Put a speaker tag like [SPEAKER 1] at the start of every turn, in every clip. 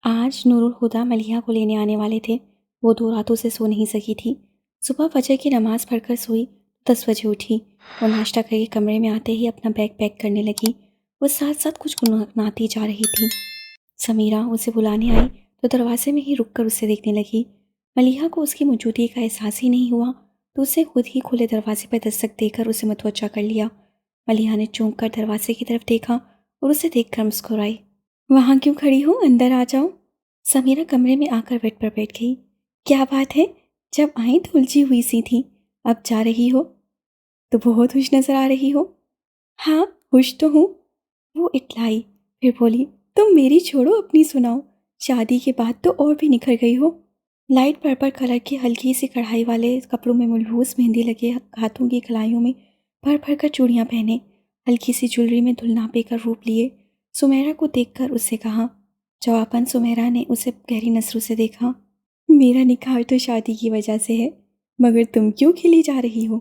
[SPEAKER 1] آج نور الہدیٰ ملیحہ کو لینے آنے والے تھے۔ وہ 2 راتوں سے سو نہیں سکی تھی۔ صبح فجر کی نماز پڑھ کر سوئی، 10 بجے اٹھی۔ وہ ناشتہ کر کے کمرے میں آتے ہی اپنا بیگ پیک کرنے لگی۔ وہ ساتھ ساتھ کچھ گنگناتی جا رہی تھی۔ سمیرہ اسے بلانے آئی تو دروازے میں ہی رک کر اسے دیکھنے لگی۔ ملیحہ کو اس کی موجودگی کا احساس ہی نہیں ہوا تو اسے خود ہی کھلے دروازے پر دستک دے کر اسے متوجہ کر لیا۔ ملیحہ نے چونک کر دروازے کی طرف دیکھا اور اسے دیکھ کر مسکرائی۔ وہاں کیوں کھڑی ہو؟ اندر آ جاؤ۔ سمیرہ کمرے میں آ کر بیڈ پر بیٹھ گئی۔ کیا بات ہے؟ جب آئیں تو الجھی ہوئی سی تھی، اب جا رہی ہو تو بہت خوش نظر آ رہی ہو۔ ہاں خوش تو ہوں، وہ اٹلائی، پھر بولی تم میری چھوڑو اپنی سناؤ، شادی کے بعد تو اور بھی نکھر گئی ہو۔ لائٹ پرپل کلر کی ہلکی سی کڑھائی والے کپڑوں میں ملبوس مہندی لگے ہاتھوں کی کلائیوں میں بھر بھر کر چوڑیاں پہنے، ہلکی سی جولری میں دھلناپے کر روپ لیے۔ سمیرہ کو دیکھ کر اس سے کہا۔ جواباً سمیرہ نے اسے گہری نظروں سے دیکھا۔ میرا نکھار تو شادی کی وجہ سے ہے، مگر تم کیوں کھلی جا رہی ہو؟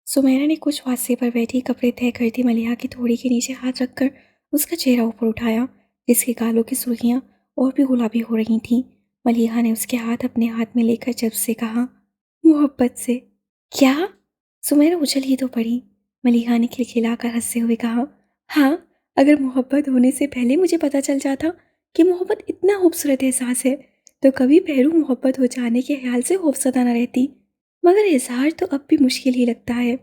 [SPEAKER 1] سمیرہ نے کچھ فاصلے پر بیٹھی کپڑے طے کرتی ملیحہ کی تھوڑی کے نیچے ہاتھ رکھ کر اس کا چہرہ اوپر اٹھایا، جس کے گالوں کی سرخیاں اور بھی گلابی ہو رہی تھیں۔ ملیحہ نے اس کے ہاتھ اپنے ہاتھ میں لے کر جب سے کہا، محبت سے۔ کیا؟ سمیرہ اچھل ہی تو پڑی۔ ملیحہ نے کھلکھلا کر ہنستے ہوئے کہا، ہاں، اگر محبت ہونے سے پہلے مجھے پتہ چل جاتا کہ محبت اتنا خوبصورت احساس ہے تو کبھی پہرو محبت ہو جانے کے خیال سے خوفزدہ نہ رہتی، مگر اظہار تو اب بھی مشکل ہی لگتا ہے۔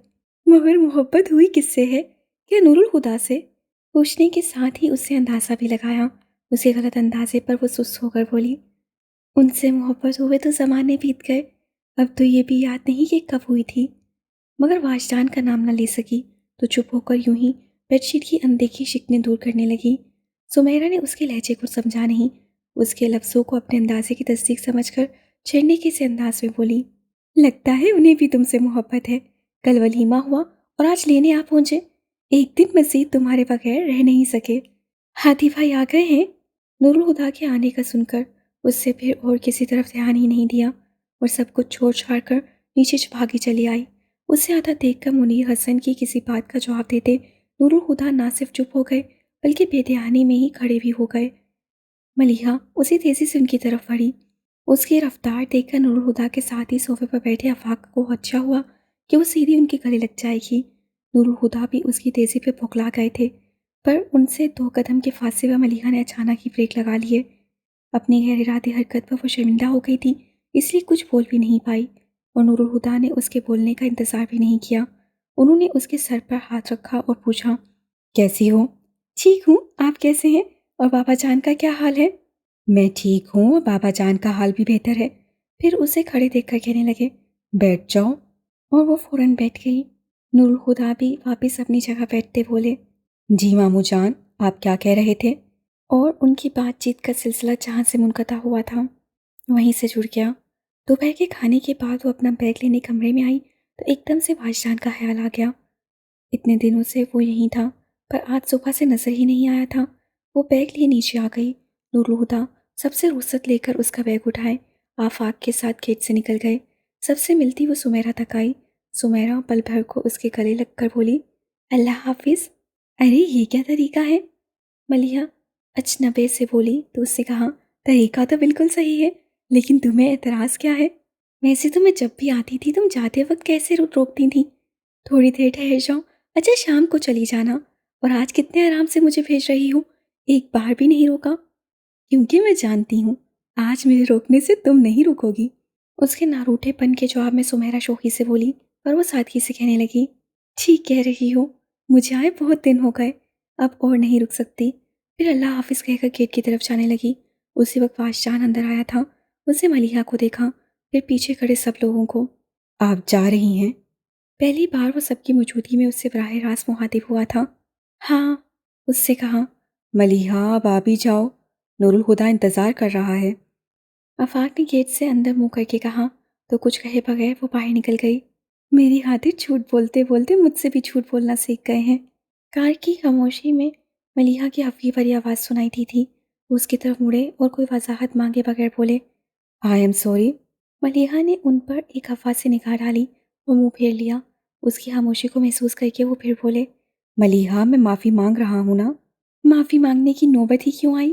[SPEAKER 1] مگر محبت ہوئی کس سے ہے؟ کیا نور الہدیٰ سے؟ پوچھنے کے ساتھ ہی اس سے اندازہ بھی لگایا۔ اس کے غلط اندازے پر وہ سست ہو کر بولی، ان سے محبت ہوئے تو زمانے بیت گئے، اب تو یہ بھی یاد نہیں کہ کب ہوئی تھی۔ مگر واجدان کا نام نہ لے سکی تو چپ ہو کر یوں ہی بیڈ شیٹ کی اندیکھی شکنیں دور کرنے لگی۔ سمیرہ نے اس کے لہجے کو سمجھا نہیں، اس کے لفظوں کو اپنے اندازے کی تصدیق سمجھ کر چھیڑنے کے سے انداز میں بولی، لگتا ہے انہیں بھی تم سے محبت ہے، کل ولیمہ ہوا اور آج لینے آ پہنچے، ایک دن مزید تمہارے بغیر رہ نہیں سکے۔ ہاتھی بھائی آ گئے ہیں؟ نور الہدیٰ کے آنے کا سن کر اس سے پھر اور کسی طرف دھیان ہی نہیں دیا اور سب کچھ چھوڑ چھاڑ کر نیچے بھاگی چلی آئی۔ اسے آتا دیکھ کر منیر حسن کی کسی بات کا جواب دیتے نور الہدیٰ نہ صرف چپ ہو گئے بلکہ بے دھیانی میں ہی کھڑے بھی ہو گئے۔ ملیحہ اسی تیزی سے ان کی طرف بڑھی۔ اس کی رفتار دیکھ کر نور الہدیٰ کے ساتھ ہی صوفے پر بیٹھے آفاق کو اچھا ہوا کہ وہ سیدھی ان کے گلے لگ جائے گی۔ نور الہدیٰ بھی اس کی تیزی پہ بھکلا گئے تھے، پر ان سے 2 قدم کے فاصلے پر ملیحہ نے اچانک ہی بریک لگا لیے۔ اپنی غیر ارادی حرکت پر وہ شرمندہ ہو گئی تھی، اس لیے کچھ بول بھی نہیں پائی اور نور الہدیٰ نے اس کے بولنے کا انتظار بھی نہیں کیا۔ انہوں نے اس کے سر پر ہاتھ رکھا اور پوچھا، کیسی ہو؟ ٹھیک ہوں، آپ کیسے ہیں؟ اور بابا جان کا کیا حال ہے؟ میں ٹھیک ہوں اور بابا جان کا حال بھی بہتر ہے۔ پھر اسے کھڑے دیکھ کر کہنے لگے، بیٹھ جاؤ، اور وہ فوراً بیٹھ گئی۔ نور الہدیٰ بھی واپس اپنی جگہ بیٹھتے بولے، جی ماموں جان، آپ کیا کہہ رہے تھے؟ اور ان کی بات چیت کا سلسلہ جہاں سے منقطع ہوا تھا وہیں سے جڑ گیا۔ دوپہر کے کھانے کے بعد وہ اپنا بیگ لینے کمرے میں آئی تو ایک دم سے واجدان کا خیال آ گیا۔ اتنے دنوں سے وہ یہیں تھا، پر آج صبح سے نظر ہی نہیں آیا تھا۔ وہ بیگ لیے نیچے آ گئی۔ نور الہدیٰ سب سے رخصت لے کر اس کا بیگ اٹھائے آفاق کے ساتھ گیٹ سے نکل گئے۔ سب سے ملتی وہ سمیرہ تک آئی۔ سمیرہ پل بھر کو اس کے گلے لگ کر بولی، اللہ حافظ۔ ارے یہ کیا طریقہ ہے؟ ملیحہ اجنبے سے بولی تو اس سے کہا، طریقہ تو بالکل صحیح ہے، لیکن تمہیں اعتراض کیا ہے؟ ویسے تو میں جب بھی آتی تھی تم جاتے وقت کیسے روکتی تھی؟ تھوڑی دیر ٹھہر جاؤ، اچھا شام کو چلی جانا، اور آج کتنے آرام سے مجھے بھیج رہی ہوں، ایک بار بھی نہیں روکا، کیونکہ میں جانتی ہوں آج میرے روکنے سے تم نہیں رکو گی۔ اس کے ناروٹے پن کے جواب میں سمیرہ شوخی سے بولی، پر وہ سادگی سے کہنے لگی، ٹھیک کہہ رہی ہو، مجھے آئے بہت دن ہو گئے، اب اور نہیں رک سکتی۔ پھر اللہ حافظ کہہ کر گیٹ کی طرف جانے لگی۔ اسی وقت واجدان اندر آیا تھا۔ اسے ملیحہ کو دیکھا، پھر پیچھے کھڑے سب لوگوں کو۔ آپ جا رہی ہیں؟ پہلی بار وہ سب کی موجودگی میں اس سے براہ راست مخاطب ہوا تھا۔ ہاں، اس سے کہا۔ ملیحہ اب آپ بھی جاؤ، نور الہدیٰ انتظار کر رہا ہے۔ آفاق نے گیٹ سے اندر منہ کر کے کہا تو کچھ کہے بغیر وہ باہر نکل گئی۔ میری خاطر جھوٹ بولتے بولتے مجھ سے بھی جھوٹ بولنا سیکھ گئے ہیں۔ کار کی خاموشی میں ملیحہ کی ہفی بھری آواز سنائی دی تھی۔ وہ اس کی طرف مڑے اور کوئی وضاحت مانگے بغیر بولے، آئی ایم سوری۔ ملیحہ نے ان پر ایک خفا سے نگاہ ڈالی اور منہ پھیر لیا۔ اس کی خاموشی کو محسوس کر کے وہ پھر بولے، ملیحہ میں معافی مانگ رہا ہوں نا۔ معافی مانگنے کی نوبت ہی کیوں آئی؟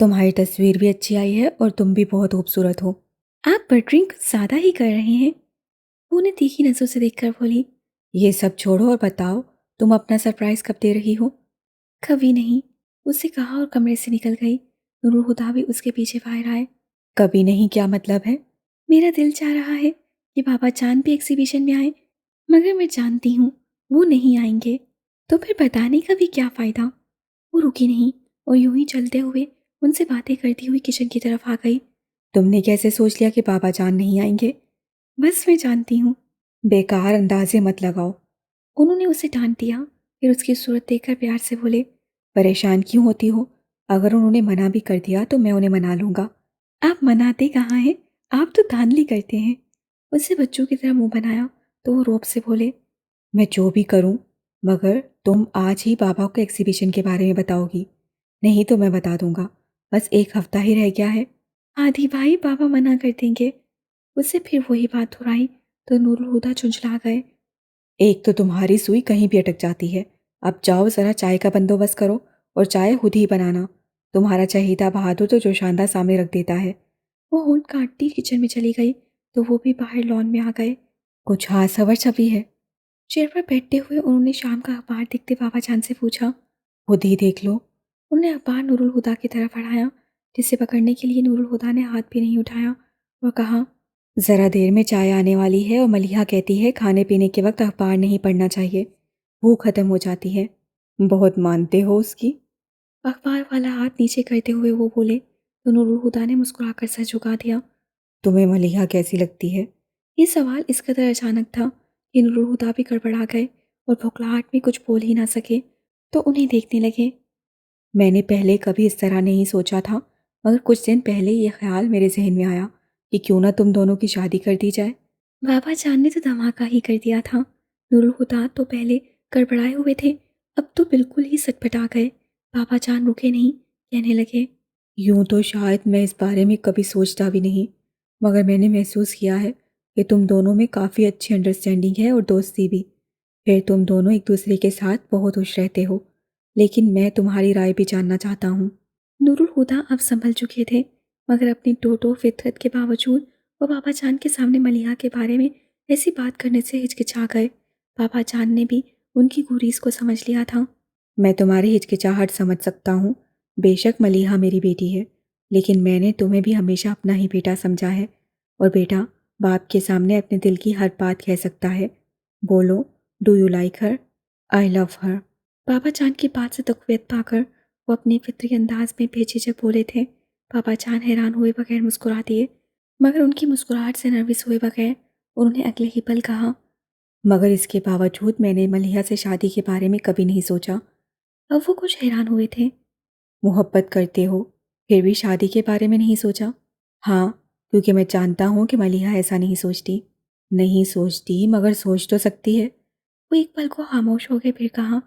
[SPEAKER 1] تمہاری تصویر بھی اچھی آئی ہے اور تم بھی بہت خوبصورت ہو۔ آپ بٹرنگ زیادہ ہی کر رہے ہیں، وہ نے تیکھی نظروں سے دیکھ کر بولی۔ یہ سب چھوڑو اور بتاؤ تم اپنا سرپرائز کب دے رہی ہو؟ کبھی نہیں، اس سے کہا اور کمرے سے نکل گئی۔ نور الہدیٰ بھی اس کے پیچھے باہر آئے۔ کبھی نہیں کیا مطلب ہے؟ میرا دل چاہ رہا ہے کہ بابا جان بھی ایگزیبیشن میں آئے، مگر میں جانتی ہوں وہ نہیں آئیں گے، تو پھر بتانے کا بھی کیا فائدہ؟ وہ رکی نہیں اور یوں ہی چلتے ہوئے ان سے باتیں کرتی ہوئی کچن کی طرف آ گئی۔ تم نے کیسے سوچ لیا کہ بابا جان نہیں آئیں گے؟ بس میں جانتی ہوں۔ بیکار اندازے مت لگاؤ، انہوں نے اسے ڈانٹ دیا، پھر اس کی صورت دیکھ کر پیار سے بولے۔ پریشان کیوں ہوتی ہو؟ اگر انہوں نے منع بھی کر دیا تو میں انہیں منا لوں گا۔ آپ مناتے کہاں ہیں؟ آپ تو دھاندلی کرتے ہیں۔ اس سے بچوں کی طرح منہ بنایا تو وہ روب سے بولے، میں جو بھی کروں مگر تم آج ہی بابا کو ایگزیبیشن کے بارے میں بتاؤ گی، نہیں تو میں بتا دوں گا۔ بس ایک ہفتہ ہی رہ گیا ہے۔ آدھی بھائی بابا منع کر دیں گے۔ اس سے پھر وہی بات دہرائی تو نور الہدیٰ چنچلا گئے۔ ایک تو تمہاری سوئی کہیں بھی اٹک جاتی ہے، اب جاؤ ذرا چائے کا بندوبست کرو اور چائے خود ہی بنانا۔ تمہارا چہیتا بہادر تو جوشاندہ سامنے رکھ دیتا ہے۔ وہ ہونٹ کاٹتی کچن میں چلی گئی تو وہ بھی باہر لان میں آ گئے۔ کچھ ہاتھ سور چھپی ہے؟ چیئر پر بیٹھتے ہوئے انہوں نے شام کا اخبار دیکھتے بابا جان سے پوچھا۔ خود ہی دیکھ لو۔ انہوں نے اخبار نور الہدیٰ کی طرف بڑھایا، جسے پکڑنے کے لیے نور الہدیٰ نے ہاتھ بھی نہیں اٹھایا اور کہا، ذرا دیر میں چائے آنے والی ہے اور ملیحہ کہتی ہے کھانے پینے کے وقت اخبار نہیں پڑھنا چاہیے، بھوک ختم ہو جاتی ہے۔ بہت مانتے ہو اس کی؟ اخبار والا ہاتھ نیچے کرتے ہوئے وہ بولے تو نور الہدیٰ نے مسکرا کر سر جھکا دیا۔ تمہیں ملیحہ کیسی لگتی ہے؟ یہ سوال اس قدر اچانک تھا کہ نور الہدیٰ بھی گڑبڑا گئے اور بھوکلاہٹ میں کچھ بول ہی نہ سکے تو انہیں دیکھنے لگے۔ میں نے پہلے کبھی اس طرح نہیں سوچا تھا، مگر کچھ دن پہلے یہ خیال میرے ذہن میں آیا کہ کیوں نہ تم دونوں کی شادی کر دی جائے۔ بابا جان نے تو دھماکہ ہی کر دیا تھا۔ نور الہدیٰ تو پہلے گڑبڑائے ہوئے تھے، اب تو بالکل ہی سٹپٹا گئے۔ بابا جان رکے نہیں، کہنے لگے، یوں تو شاید میں اس بارے میں کبھی سوچتا بھی نہیں، مگر میں نے محسوس کیا ہے کہ تم دونوں میں کافی اچھی انڈرسٹینڈنگ ہے اور دوستی بھی، پھر تم دونوں ایک دوسرے کے ساتھ بہت خوش رہتے ہو، لیکن میں تمہاری رائے بھی جاننا چاہتا ہوں۔ نور الہدیٰ اب سنبھل چکے تھے، مگر اپنی ٹوٹو فطرت کے باوجود وہ بابا جان کے سامنے ملیحہ کے بارے میں ایسی بات کرنے سے ہچکچا گئے۔ بابا جان نے بھی ان کی گریز کو سمجھ لیا تھا۔ میں تمہاری ہچکچاہٹ سمجھ سکتا ہوں، بے شک ملیحہ میری بیٹی ہے، لیکن میں نے تمہیں بھی ہمیشہ اپنا ہی بیٹا سمجھا ہے، اور بیٹا باپ کے سامنے اپنے دل کی ہر بات کہہ سکتا ہے۔ بولو، ڈو یو لائک ہر؟ آئی لو ہر۔ بابا جان کی بات سے تقویت پا کر وہ اپنے فطری انداز میں بے جھجک بولے تھے۔ بابا جان حیران ہوئے بغیر مسکرا دیے، مگر ان کی مسکراہٹ سے نروس ہوئے بغیر انہوں نے اگلے ہی پل کہا، مگر اس کے باوجود میں نے ملیحہ سے شادی کے بارے میں کبھی نہیں سوچا۔ اب وہ کچھ حیران ہوئے تھے۔ محبت کرتے ہو پھر بھی شادی کے بارے میں نہیں سوچا؟ ہاں، کیونکہ میں جانتا ہوں کہ ملیحہ ایسا نہیں سوچتی۔ نہیں سوچتی مگر سوچ تو سکتی ہے۔ وہ ایک پل کو خاموش ہو گئے، پھر کہا،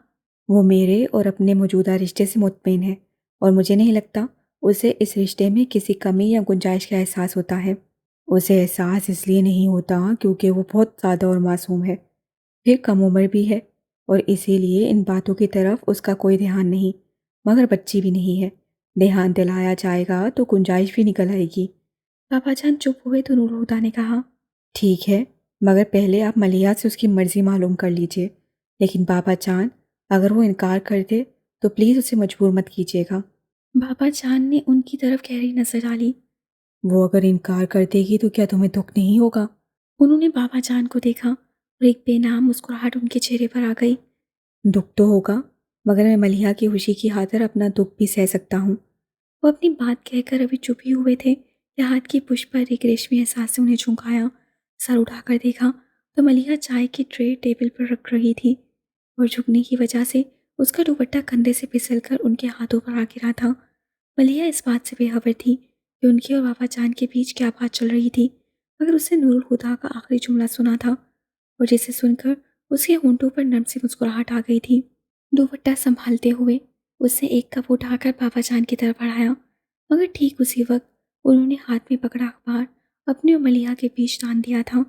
[SPEAKER 1] وہ میرے اور اپنے موجودہ رشتے سے مطمئن ہے اور مجھے نہیں لگتا اسے اس رشتے میں کسی کمی یا گنجائش کا احساس ہوتا ہے۔ اسے احساس اس لیے نہیں ہوتا کیونکہ وہ بہت سادہ اور معصوم ہے، پھر کم عمر بھی ہے، اور اسی لیے ان باتوں کی طرف اس کا کوئی دھیان نہیں، مگر بچی بھی نہیں ہے۔ دھیان دلایا جائے گا تو گنجائش بھی نکل آئے گی۔ بابا جان چپ ہوئے تو نور الہدیٰ نے کہا، ٹھیک ہے، مگر پہلے آپ ملیحہ سے اس کی مرضی معلوم کر لیجئے، لیکن بابا جان اگر وہ انکار کر دے تو پلیز اسے مجبور مت کیجیے گا۔ بابا جان نے ان کی طرف گہری نظر ڈالی۔ وہ اگر انکار کر دے گی تو کیا تمہیں دکھ نہیں ہوگا؟ انہوں نے بابا جان کو دیکھا اور ایک بے نام مسکراہٹ ان کے چہرے پر آ گئی۔ دکھ تو ہوگا، مگر میں ملیحہ کی خوشی کی خاطر اپنا دکھ بھی سہ سکتا ہوں۔ وہ اپنی بات کہہ کر ابھی چپ ہی ہوئے تھے کہ ہاتھ کی پشت پر ایک ریشمی احساس سے انہیں جھونکایا۔ سر اٹھا کر دیکھا تو ملیحہ چائے کی ٹرے ٹیبل پر رکھ رہی تھی، اور جھکنے کی وجہ سے اس کا دوپٹہ کندھے سے پھسل کر ان کے ہاتھوں پر آ گرا تھا۔ ملیحہ اس بات سے بے خبر تھی کہ ان کے اور بابا جان کے بیچ کیا بات چل رہی تھی، مگر اس نے نور الہدیٰ کا آخری جملہ سنا تھا، اور جسے سن کر اس کے ہونٹوں پر نرم سی مسکراہٹ آ گئی تھی۔ دوپٹہ سنبھالتے ہوئے اس نے ایک کپ اٹھا کر بابا جان کی طرف بڑھایا، مگر ٹھیک اسی وقت انہوں نے ہاتھ میں پکڑا اخبار اپنے اور ملیحہ کے بیچ ڈال دیا تھا۔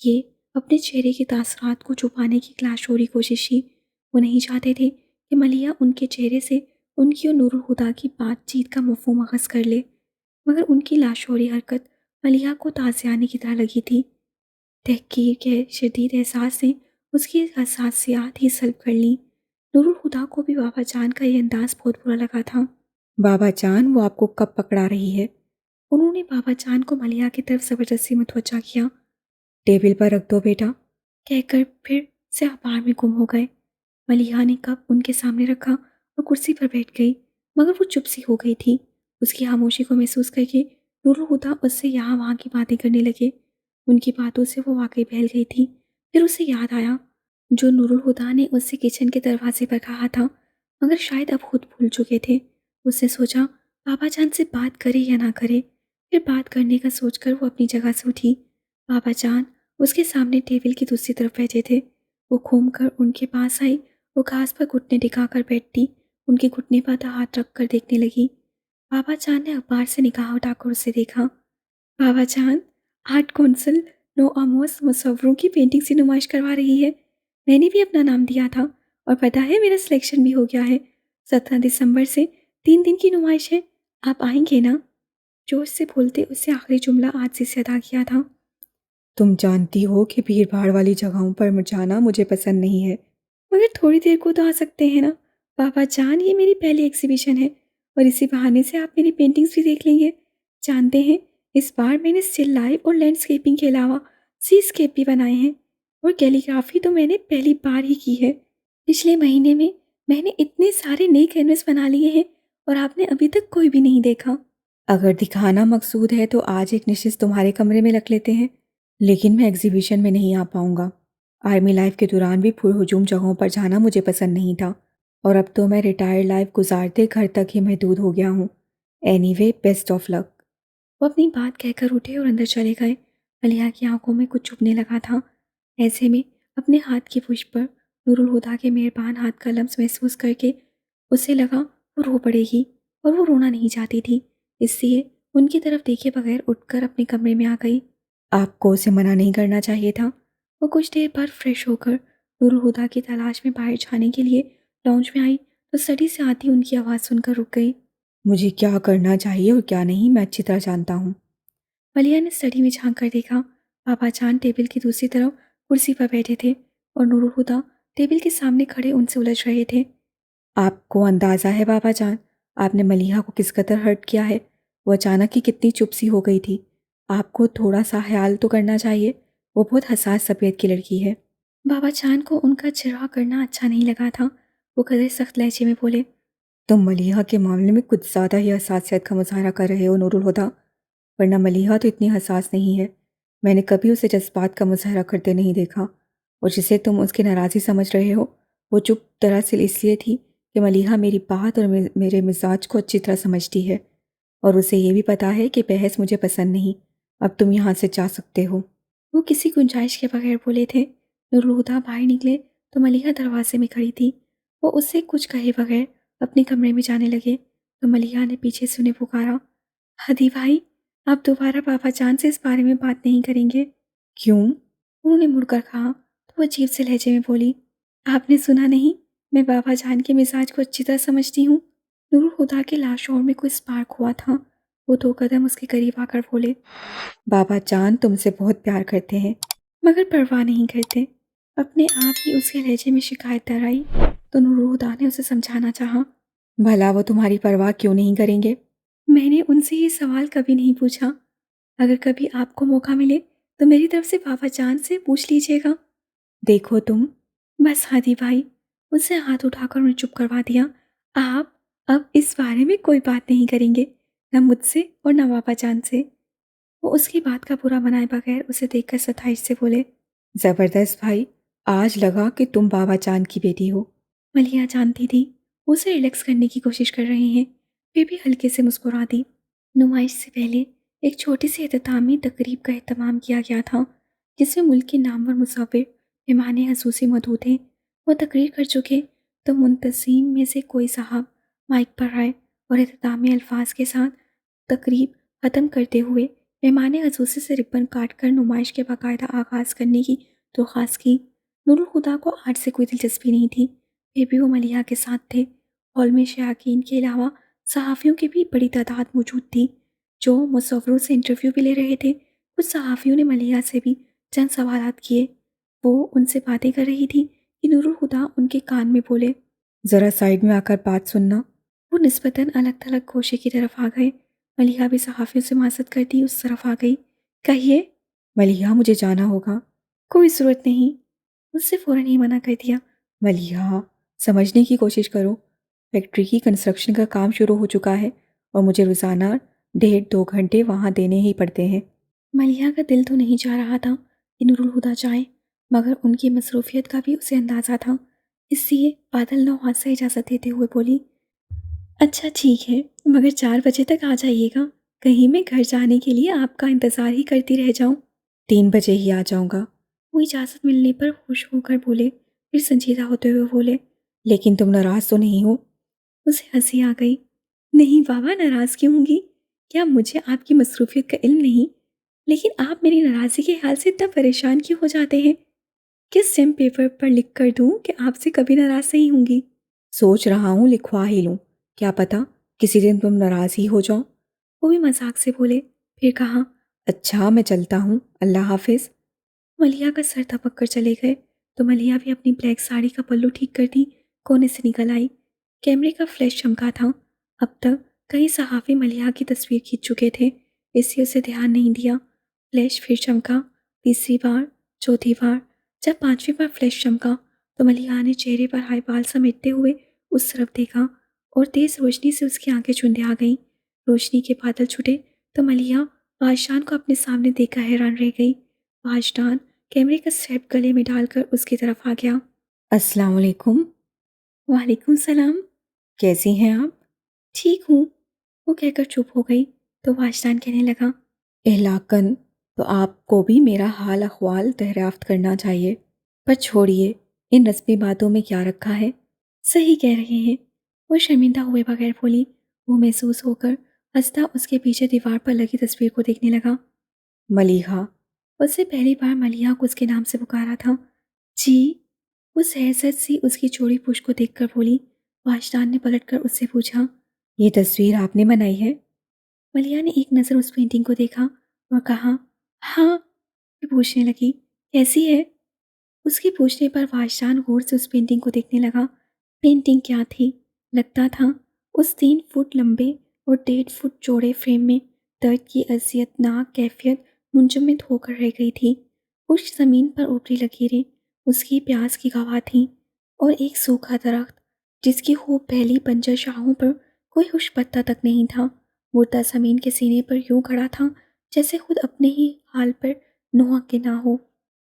[SPEAKER 1] یہ اپنے چہرے کے تاثرات کو چھپانے کی کلاشوری کوشش تھی۔ وہ نہیں چاہتے تھے کہ ملیحہ ان کے چہرے سے ان کی اور نور الہدا کی بات چیت کا مفہوم اخذ کر لے، مگر ان کی لاشعوری حرکت ملیحہ کو تازیانے کی طرح لگی تھی۔ تحقیر کے شدید احساس نے اس کی حساسیات ہی سلب کر لیں۔ نور الہدا کو بھی بابا جان کا یہ انداز بہت برا لگا تھا۔ بابا جان، وہ آپ کو کب پکڑا رہی ہے؟ انہوں نے بابا جان کو ملیحہ کی طرف زبردستی متوجہ کیا۔ ٹیبل پر رکھ دو بیٹا، کہہ کر پھر سے اخبار میں گم ہو گئے۔ ملیحہ نے کپ ان کے سامنے رکھا اور کرسی پر بیٹھ گئی، مگر وہ چپ سی ہو گئی تھی۔ اس کی خاموشی کو محسوس کر کے نور الہدا اس سے یہاں وہاں کی باتیں کرنے لگے۔ ان کی باتوں سے وہ واقعی بہل گئی تھی۔ پھر اسے یاد آیا جو نور الہدا نے اس سے کچن کے دروازے پر کہا تھا، مگر شاید اب خود بھول چکے تھے۔ اس نے سوچا بابا جان سے بات کرے یا نہ کرے، پھر بات کرنے کا سوچ کر وہ اپنی جگہ سے اٹھی۔ بابا جان اس کے سامنے ٹیبل کی دوسری طرف بیٹھے تھے۔ وہ گھوم کر ان کے پاس آئی، وہ گھاس پر گھٹنے ٹکا کر بیٹھتی، ان کے گھٹنے پر ہاتھ رکھ کر دیکھنے لگی۔ بابا جان نے اخبار سے نگاہ اٹھا کر اسے دیکھا۔ بابا جان، آرٹ کونسل نو آموس مصوروں کی پینٹنگ سے نمائش کروا رہی ہے۔ میں نے بھی اپنا نام دیا تھا اور پتہ ہے میرا سلیکشن بھی ہو گیا ہے۔ 17 دسمبر سے 3 دن کی نمائش ہے، آپ آئیں گے نا؟ جوش سے بولتے اسے آخری جملہ عاجزی سے ادا کیا تھا۔ تم جانتی ہو کہ بھیڑ بھاڑ والی جگہوں پر جانا مجھے پسند نہیں ہے، مگر تھوڑی دیر کو تو آ سکتے ہیں نا؟ بابا جان، یہ میری پہلی ایگزیبیشن ہے اور اسی بہانے سے آپ میری پینٹنگز بھی دیکھ لیں گے۔ جانتے ہیں اس بار میں نے اسٹل لائف اور لینڈسکیپنگ کے علاوہ سی اسکیپ بھی بنائے ہیں، اور کیلیگرافی تو میں نے پہلی بار ہی کی ہے۔ پچھلے مہینے میں نے اتنے سارے نئے کینوس بنا لیے ہیں اور آپ نے ابھی تک کوئی بھی نہیں دیکھا۔ اگر دکھانا مقصود ہے تو آج ایک نشست تمہارے کمرے میں رکھ لیتے ہیں، لیکن میں ایگزیبیشن میں نہیں آ پاؤں گا۔ آرمی لائف کے دوران بھی پرہجوم جگہوں پر جانا مجھے پسند نہیں تھا، اور اب تو میں ریٹائر لائف گزارتے گھر تک ہی محدود ہو گیا ہوں۔ اینی وے، بیسٹ آف لک۔ وہ اپنی بات کہہ کر اٹھے اور اندر چلے گئے۔ ملیحہ کی آنکھوں میں کچھ چبھنے لگا تھا۔ ایسے میں اپنے ہاتھ کی پشت پر نور الہدا کے مہربان ہاتھ کا لمس محسوس کر کے اسے لگا وہ رو پڑے گی، اور وہ رونا نہیں چاہتی تھی، اس لیے ان کی طرف دیکھے بغیر اٹھ کر اپنے کمرے میں آ گئی۔ آپ کو اسے منع نہیں کرنا چاہیے تھا۔ وہ کچھ دیر بعد فریش ہو کر نور الہدا کی تلاش میں باہر جانے کے لیے لاؤنج میں آئی تو سٹی سے آتی ان کی آواز سن کر رک گئی۔ مجھے کیا کرنا چاہیے اور کیا نہیں میں اچھی طرح جانتا ہوں۔ ملیحہ نے سٹی میں جھانک کر دیکھا۔ بابا جان ٹیبل کی دوسری طرف کرسی پر بیٹھے تھے اور نور الہدا ٹیبل کے سامنے کھڑے ان سے الجھ رہے تھے۔ آپ کو اندازہ ہے بابا جان، آپ نے ملیحہ کو کس قدر ہرٹ کیا ہے؟ وہ اچانک ہی کتنی چپ سی ہو گئی تھی۔ آپ کو تھوڑا سا خیال تو کرنا چاہیے، وہ بہت حساس طبیعت کی لڑکی ہے۔ بابا جان کو ان کا چرا کرنا اچھا نہیں لگا تھا۔ وہ قدر سخت لہجے میں بولے، تم ملیحہ کے معاملے میں کچھ زیادہ ہی حساسیت کا مظاہرہ کر رہے ہو نور الہدا، ورنہ ملیحہ تو اتنی حساس نہیں ہے۔ میں نے کبھی اسے جذبات کا مظاہرہ کرتے نہیں دیکھا، اور جسے تم اس کی ناراضی سمجھ رہے ہو وہ چپ دراصل اس لیے تھی کہ ملیحہ میری بات اور میرے مزاج کو اچھی طرح سمجھتی ہے، اور اسے یہ بھی پتا ہے کہ بحث مجھے پسند نہیں۔ اب تم یہاں سے جا سکتے ہو۔ وہ کسی گنجائش کے بغیر بولے تھے۔ نور الہدا باہر نکلے تو ملیحہ دروازے میں کھڑی تھی۔ وہ اس سے کچھ کہے بغیر اپنے کمرے میں جانے لگے تو ملیحہ نے پیچھے سے انہیں پکارا، ہدی بھائی، آپ دوبارہ بابا جان سے اس بارے میں بات نہیں کریں گے؟ کیوں؟ انہوں نے مڑ کر کہا تو وہ عجیب سے لہجے میں بولی، آپ نے سنا نہیں، میں بابا جان کے مزاج کو اچھی طرح سمجھتی ہوں۔ نور الہدا کے لاشعور میں کوئی اسپارک ہوا تھا۔ وہ 2 قدم اس کے قریب آ کر بولے، بابا جان تم سے بہت پیار کرتے ہیں مگر پرواہ نہیں کرتے۔ اپنے آپ ہی اس کے لہجے میں شکایت در آئی تو نور الہدا نے اسے سمجھانا چاہا، بھلا وہ تمہاری پرواہ کیوں نہیں کریں گے؟ میں نے ان سے یہ سوال کبھی نہیں پوچھا۔ اگر کبھی آپ کو موقع ملے تو میری طرف سے بابا جان سے پوچھ لیجیے گا۔ دیکھو تم، بس ہادی بھائی، اس سے ہاتھ اٹھا کر انہیں چپ کروا دیا، آپ اب اس بارے میں کوئی بات نہیں کریں گے، نہ مجھ سے اور نہ بابا جان سے۔ وہ اس کی بات کا برا بنائے بغیر اسے دیکھ کر ستائش سے بولے، زبردست بھائی، آج لگا کہ تم بابا جان کی بیٹی ہو۔ ملیحہ جانتی تھی وہ اسے ریلیکس کرنے کی کوشش کر رہے ہیں، پھر بھی ہلکے سے مسکرا دی۔ نمائش سے پہلے ایک چھوٹی سی اختتامی تقریب کا اہتمام کیا گیا تھا جس میں ملک کے نامور مصور مہمان خصوصی موجود تھے۔ وہ تقریر کر چکے تو منتظمین میں سے کوئی صاحب مائک پر آئے اور اختتامی الفاظ کے ساتھ تقریب ختم کرتے ہوئے مہمان خصوصی سے ربن کاٹ کر نمائش کے باقاعدہ آغاز کرنے کی درخواست کی۔ نور الہدا کو آرٹ سے کوئی دلچسپی نہیں تھی، پھر بھی وہ ملیحہ کے ساتھ تھے ہال میں شائقین کے علاوہ صحافیوں کی بھی بڑی تعداد موجود تھی جو مصوروں سے انٹرویو بھی لے رہے تھے۔ کچھ صحافیوں نے ملیحہ سے بھی چند سوالات کیے۔ وہ ان سے باتیں کر رہی تھی کہ نور الہدیٰ ان کے کان میں بولے، ذرا سائڈ میں آ کر بات سننا۔ وہ نسبتاً الگ تھلگ گوشے کی طرف آ گئے۔ ملیحہ بھی صحافیوں سے معذرت کرتی اس طرف آ گئی۔ کہیے ملیحہ، مجھے جانا ہوگا۔ کوئی ضرورت نہیں، اس سے فوراً ہی منع کر دیا۔ ملیحہ، سمجھنے کی کوشش کرو، فیکٹری کی کنسٹرکشن کا کام شروع ہو چکا ہے اور مجھے روزانہ 1.5-2 گھنٹے وہاں دینے ہی پڑتے ہیں۔ ملیحہ کا دل تو نہیں چاہ رہا تھا کہ نور الہدیٰ جائیں، مگر ان کی مصروفیت کا بھی اسے اندازہ تھا، اس لیے بادل نوحات سے اجازت دیتے ہوئے بولی، اچھا ٹھیک ہے، مگر 4 بجے تک آ جائیے گا، کہیں میں گھر جانے کے لیے آپ کا انتظار ہی کرتی رہ جاؤں۔ 3 بجے ہی آ جاؤں گا، وہ اجازت ملنے پر خوش ہو کر بولے، پھر سنجیدہ ہوتے ہوئے بولے، لیکن تم ناراض تو نہیں ہو؟ اسے ہنسی آ گئی۔ نہیں بابا، ناراض کیوں ہوں گی؟ کیا مجھے آپ کی مصروفیت کا علم نہیں؟ لیکن آپ میری ناراضی کے حال سے اتنا پریشان کیوں ہو جاتے ہیں؟ کس اسٹیمپ پیپر پر لکھ کر دوں کہ آپ سے کبھی ناراض نہیں ہوں گی؟ سوچ رہا ہوں لکھوا ہی لوں، کیا پتا کسی دن تم ناراض ہی ہو جاؤ۔ وہ بھی مذاق سے بولے، پھر کہا، اچھا میں چلتا ہوں، اللہ حافظ۔ ملیحہ کا سر دھپک کر چلے گئے تو ملیحہ بھی اپنی بلیک ساڑی کا پلو ٹھیک کرتی کونے سے نکل آئی۔ کیمرے کا فلیش چمکا تھا۔ اب تک کئی صحافی ملیحہ کی تصویر کھینچ چکے تھے، اس لیے اسے دھیان نہیں دیا۔ فلیش پھر چمکا، تیسری بار، چوتھی بار۔ جب 5ویں بار فلیش چمکا تو ملیحہ نے چہرے پر ہائی بال سمیٹتے ہوئے اس طرف دیکھا اور تیز روشنی سے اس کی آنکھیں چندے آ گئیں۔ روشنی کے بادل چھٹے تو ملیحہ واجدان کو اپنے سامنے دیکھ کر حیران رہ گئی۔ واجدان کیمرے کا اسٹریپ گلے میں ڈال کر اس کی طرف آ گیا۔ السلام علیکم۔ وعلیکم السلام۔ کیسی ہیں آپ؟ ٹھیک ہوں، وہ کہہ کر چپ ہو گئی تو واجدان کہنے لگا، اہلاکن تو آپ کو بھی میرا حال احوال دریافت کرنا چاہیے، پر چھوڑیے، ان رسمی باتوں میں کیا رکھا ہے؟ صحیح کہہ رہے ہیں، وہ شرمندہ ہوئے بغیر بولی۔ وہ محسوس ہو کر ہنستا اس کے پیچھے دیوار پر لگی تصویر کو دیکھنے لگا۔ ملیحہ، اس سے پہلی بار ملیحہ کو اس کے نام سے پکارا تھا۔ جی، وہ سہرست سی اس کی چوڑی پشت کو دیکھ کر بولی۔ واجدان نے پلٹ کر اس سے پوچھا، یہ تصویر آپ نے بنائی ہے؟ ملیحہ نے ایک نظر اس پینٹنگ کو دیکھا اور کہا، ہاں۔ پھر پوچھنے لگی، کیسی ہے؟ اس کے پوچھنے پر واجدان غور سے اس پینٹنگ کو دیکھنے لگا۔ پینٹنگ کیا تھی؟ لگتا تھا اس 3 فٹ لمبے اور 1.5 فٹ چوڑے فریم میں درد کی اذیت ناک کیفیت منجمد ہو کر رہ گئی تھی۔ پشت زمین پر اوپری لکیریں اس کی پیاس کی گواہ تھیں اور ایک سوکھا درخت جس کی خوب پھیلی بنجر شاخوں پر کوئی خوش پتا تک نہیں تھا، مردہ زمین کے سینے پر یوں کھڑا تھا جیسے خود اپنے ہی حال پر نوحہ کے نہ ہو۔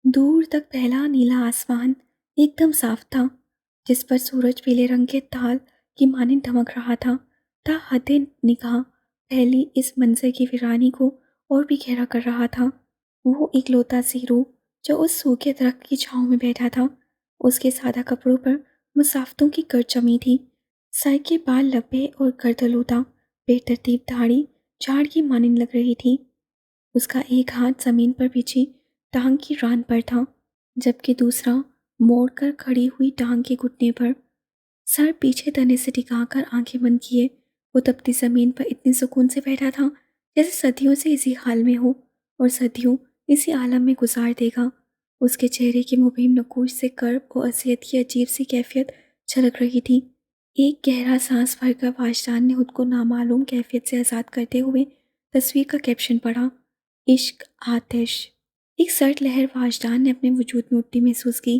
[SPEAKER 1] دور تک پھیلا نیلا آسمان ایک دم صاف تھا جس پر سورج پیلے رنگ کے تال کی مانند دمک رہا تھا۔ تا حد نگاہ پھیلی اس منظر کی ویرانی کو اور بھی گہرا کر رہا تھا۔ وہ ایک لوتا سی روح جو اس سوکھے درخت کی چھاؤں میں بیٹھا تھا، اس کے سادہ کپڑوں پر مسافتوں کی گرد جمی تھی، سر کے بال لمبے اور گردآلودہ، بے ترتیب داڑھی جھاڑ کی مانند لگ رہی تھی۔ اس کا ایک ہاتھ زمین پر بچھی ٹانگ کی ران پر تھا جبکہ دوسرا موڑ کر کھڑی ہوئی ٹانگ کے گھٹنے پر۔ سر پیچھے تنے سے ٹکا کر آنکھیں بند کیے وہ تپتی زمین پر اتنے سکون سے بیٹھا تھا جیسے صدیوں سے اسی حال میں ہو اور صدیوں اسی عالم میں گزار دے گا۔ اس کے چہرے کے مبہم نقوش سے کرب و اذیت کی عجیب سی کیفیت جھلک رہی تھی۔ ایک گہرا سانس بھر کر واجدان نے خود کو نامعلوم کیفیت سے آزاد کرتے ہوئے تصویر کا کیپشن پڑھا، عشق آتش۔ ایک سرد لہر واجدان نے اپنے وجود میں اٹھتی محسوس کی۔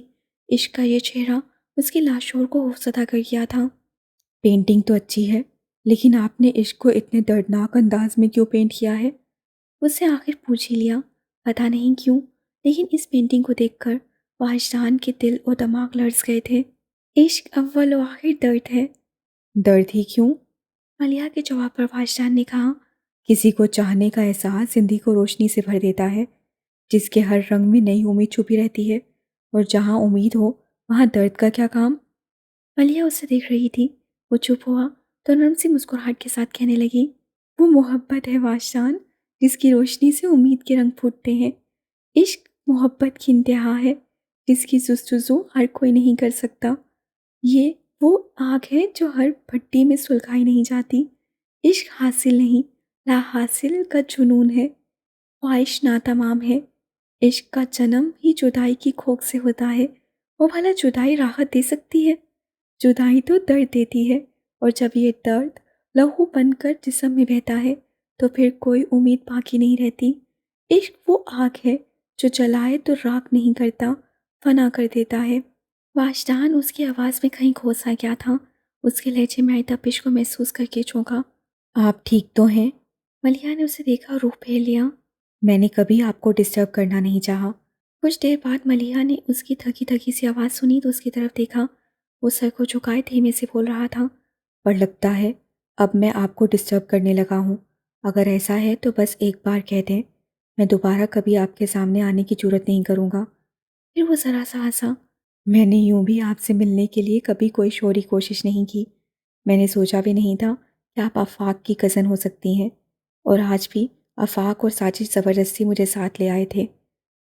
[SPEAKER 1] عشق کا یہ چہرہ اس کے لاشعور کو خوفزدہ کر گیا تھا۔ پینٹنگ تو اچھی ہے، لیکن آپ نے عشق کو اتنے دردناک انداز میں کیوں پینٹ کیا ہے؟ اس سے آخر پوچھ ہی لیا، پتہ نہیں کیوں، لیکن اس پینٹنگ کو دیکھ کر واجدان کے دل اور دماغ لرز گئے تھے۔ عشق اول و آخر درد ہے۔ درد ہی کیوں؟ ملیحہ کے جواب پر واجدان نے کہا، کسی کو چاہنے کا احساس زندگی کو روشنی سے بھر دیتا ہے، جس کے ہر رنگ میں نئی امید چھپی رہتی ہے، اور جہاں امید ہو وہاں درد کا کیا کام؟ ملیحہ اسے دیکھ رہی تھی۔ وہ چپ ہوا تو نرم سی مسکراہٹ کے ساتھ کہنے لگی، وہ محبت ہے واجدان، جس کی روشنی سے امید کے رنگ پھوٹتے ہیں۔ عشق محبت کی انتہا ہے جس کی جستجو ہر کوئی نہیں کر سکتا۔ یہ وہ آگ ہے جو ہر بھٹی میں سلگائی نہیں جاتی۔ عشق حاصل نہیں، لا حاصل کا جنون ہے، خواہش ناتمام ہے۔ عشق کا جنم ہی جدائی کی کھوک سے ہوتا ہے۔ وہ بھلا جدائی راحت دے سکتی ہے؟ جدائی تو درد دیتی ہے، اور جب یہ درد لہو بن کر جسم میں بہتا ہے تو پھر کوئی امید باقی نہیں رہتی۔ عشق وہ آگ ہے جو جلائے تو راکھ نہیں کرتا، فنا کر دیتا ہے۔ واجدان اس کی آواز میں کہیں کھو سا گیا تھا۔ اس کے لہجے میں آئی تپش کو محسوس کر کے چونکا۔ آپ ٹھیک تو ہیں؟ ملیحہ نے اسے دیکھا اور روح پھیر لیا۔ میں نے کبھی آپ کو ڈسٹرب کرنا نہیں چاہا۔ کچھ دیر بعد ملیحہ نے اس کی تھکی تھکی سی آواز سنی تو اس کی طرف دیکھا۔ وہ سر کو جھکائے دھیمے سے بول رہا تھا، اور لگتا ہے اب میں آپ کو ڈسٹرب کرنے لگا ہوں۔ اگر ایسا ہے تو بس ایک بار کہہ دیں، میں دوبارہ کبھی آپ کے سامنے آنے کی جرات نہیں کروں گا۔ پھر وہ ذرا سا ہنسا۔ میں نے یوں بھی آپ سے ملنے کے لیے کبھی کوئی شوری کوشش نہیں کی۔ میں نے سوچا بھی نہیں تھا کہ آپ آفاق کی کزن ہو سکتی ہیں، اور آج بھی آفاق اور ساجد زبردستی مجھے ساتھ لے آئے تھے،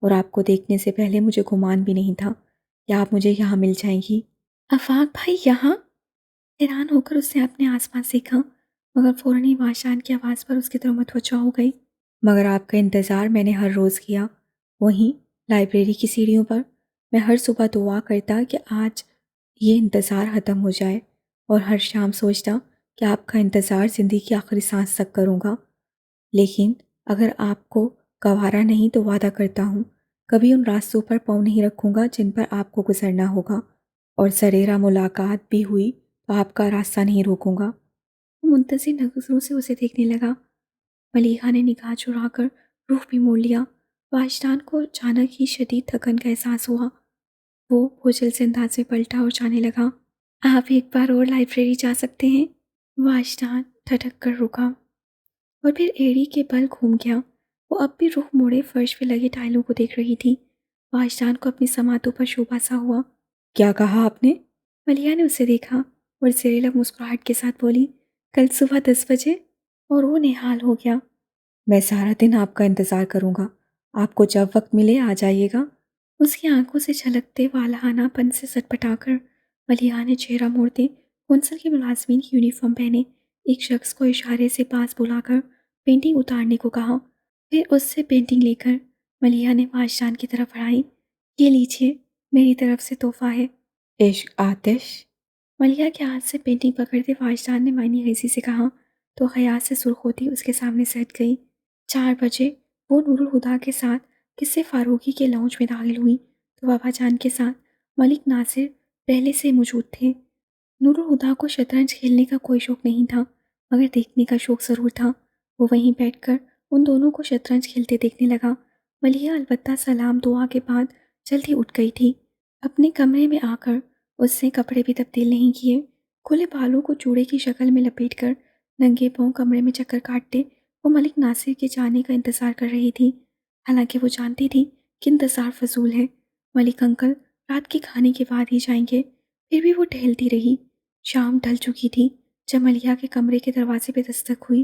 [SPEAKER 1] اور آپ کو دیکھنے سے پہلے مجھے گمان بھی نہیں تھا کہ آپ مجھے یہاں مل جائیں گی۔ آفاق بھائی یہاں؟ حیران ہو کر اس نے اپنے آس پاس دیکھا، مگر فوراً ہی واجدان کی آواز پر اس کی طرف متوجہ ہو گئی۔ مگر آپ کا انتظار میں نے ہر روز کیا، وہیں لائبریری کی سیڑھیوں پر۔ میں ہر صبح دعا کرتا کہ آج یہ انتظار ختم ہو جائے، اور ہر شام سوچتا کہ آپ کا انتظار زندگی کی آخری سانس تک کروں گا۔ لیکن اگر آپ کو گوارا نہیں تو وعدہ کرتا ہوں کبھی ان راستوں پر پاؤں نہیں رکھوں گا جن پر آپ کو گزرنا ہوگا، اور سریرا ملاقات بھی ہوئی تو آپ کا راستہ نہیں روکوں گا۔ وہ منتظر نظروں سے اسے دیکھنے لگا۔ ملیحہ نے نگاہ چرا کر رخ بھی موڑ لیا۔ واجدان کو اچانک ہی شدید تھکن کا احساس ہوا۔ وہ بوجھل سے انداز میں پلٹا اور جانے لگا۔ آپ ایک بار اور لائبریری جا سکتے ہیں؟ واجدان ٹھٹک کر رکا اور پھر ایڑی کے بل گھوم گیا۔ وہ اب بھی رخ موڑے فرش پہ لگے ٹائلوں کو دیکھ رہی تھی۔ واجدان کو اپنی سماعتوں پر شبہ سا ہوا۔ کیا کہا آپ نے؟ ملیحہ نے اسے دیکھا اور زیر لب مسکراہٹ کے ساتھ بولی، کل صبح 10 بجے، اور وہ نہال ہو گیا۔ میں سارا دن آپ کا انتظار کروں گا، آپ کو جب وقت ملے آ جائیے گا۔ اس کی آنکھوں سے چھلکتے والہانہ پن سے سٹپٹا کر ملیحہ نے چہرہ موڑتے کونسل کے ملازمین کی یونیفارم پہنے ایک شخص کو اشارے سے پاس بلا کر پینٹنگ اتارنے کو کہا۔ پھر اس سے پینٹنگ لے کر ملیحہ نے واجدان کی طرف بڑھائی۔ یہ لیجیے، میری طرف سے تحفہ ہے۔ عشق آتش؟ ملیحہ کے ہاتھ سے پینٹنگ پکڑتے واجدان نے معنی خیزی سے کہا تو خیال سے سرخ ہوتی اس کے سامنے سے ہٹ گئی۔ 4 بجے وہ نور الہدیٰ کے ساتھ قصے فاروقی کے لاؤنج میں داخل ہوئی تو بابا جان کے ساتھ ملک ناصر پہلے سے موجود تھے۔ نور الہدیٰ کو شطرنج کھیلنے کا کوئی شوق نہیں تھا، مگر دیکھنے کا شوق ضرور تھا۔ وہ وہیں بیٹھ کر ان دونوں کو شطرنج کھیلتے دیکھنے لگا۔ ملیحہ البتہ سلام دعا کے بعد جلدی اٹھ گئی تھی۔ اپنے کمرے میں آ کر اس نے کپڑے بھی تبدیل نہیں کیے۔ کھلے بالوں کو چوڑے کی شکل میں لپیٹ کر ننگے پاؤں کمرے میں چکر کاٹتے وہ ملک ناصر کے جانے کا انتظار کر رہی تھی، حالانکہ وہ جانتی تھی کہ انتظار فضول ہے۔ ملک انکل رات کے کھانے کے بعد ہی جائیں گے، پھر بھی وہ ٹہلتی رہی۔ شام ڈھل چکی تھی جب ملیحہ کے کمرے کے دروازے پہ دستک ہوئی۔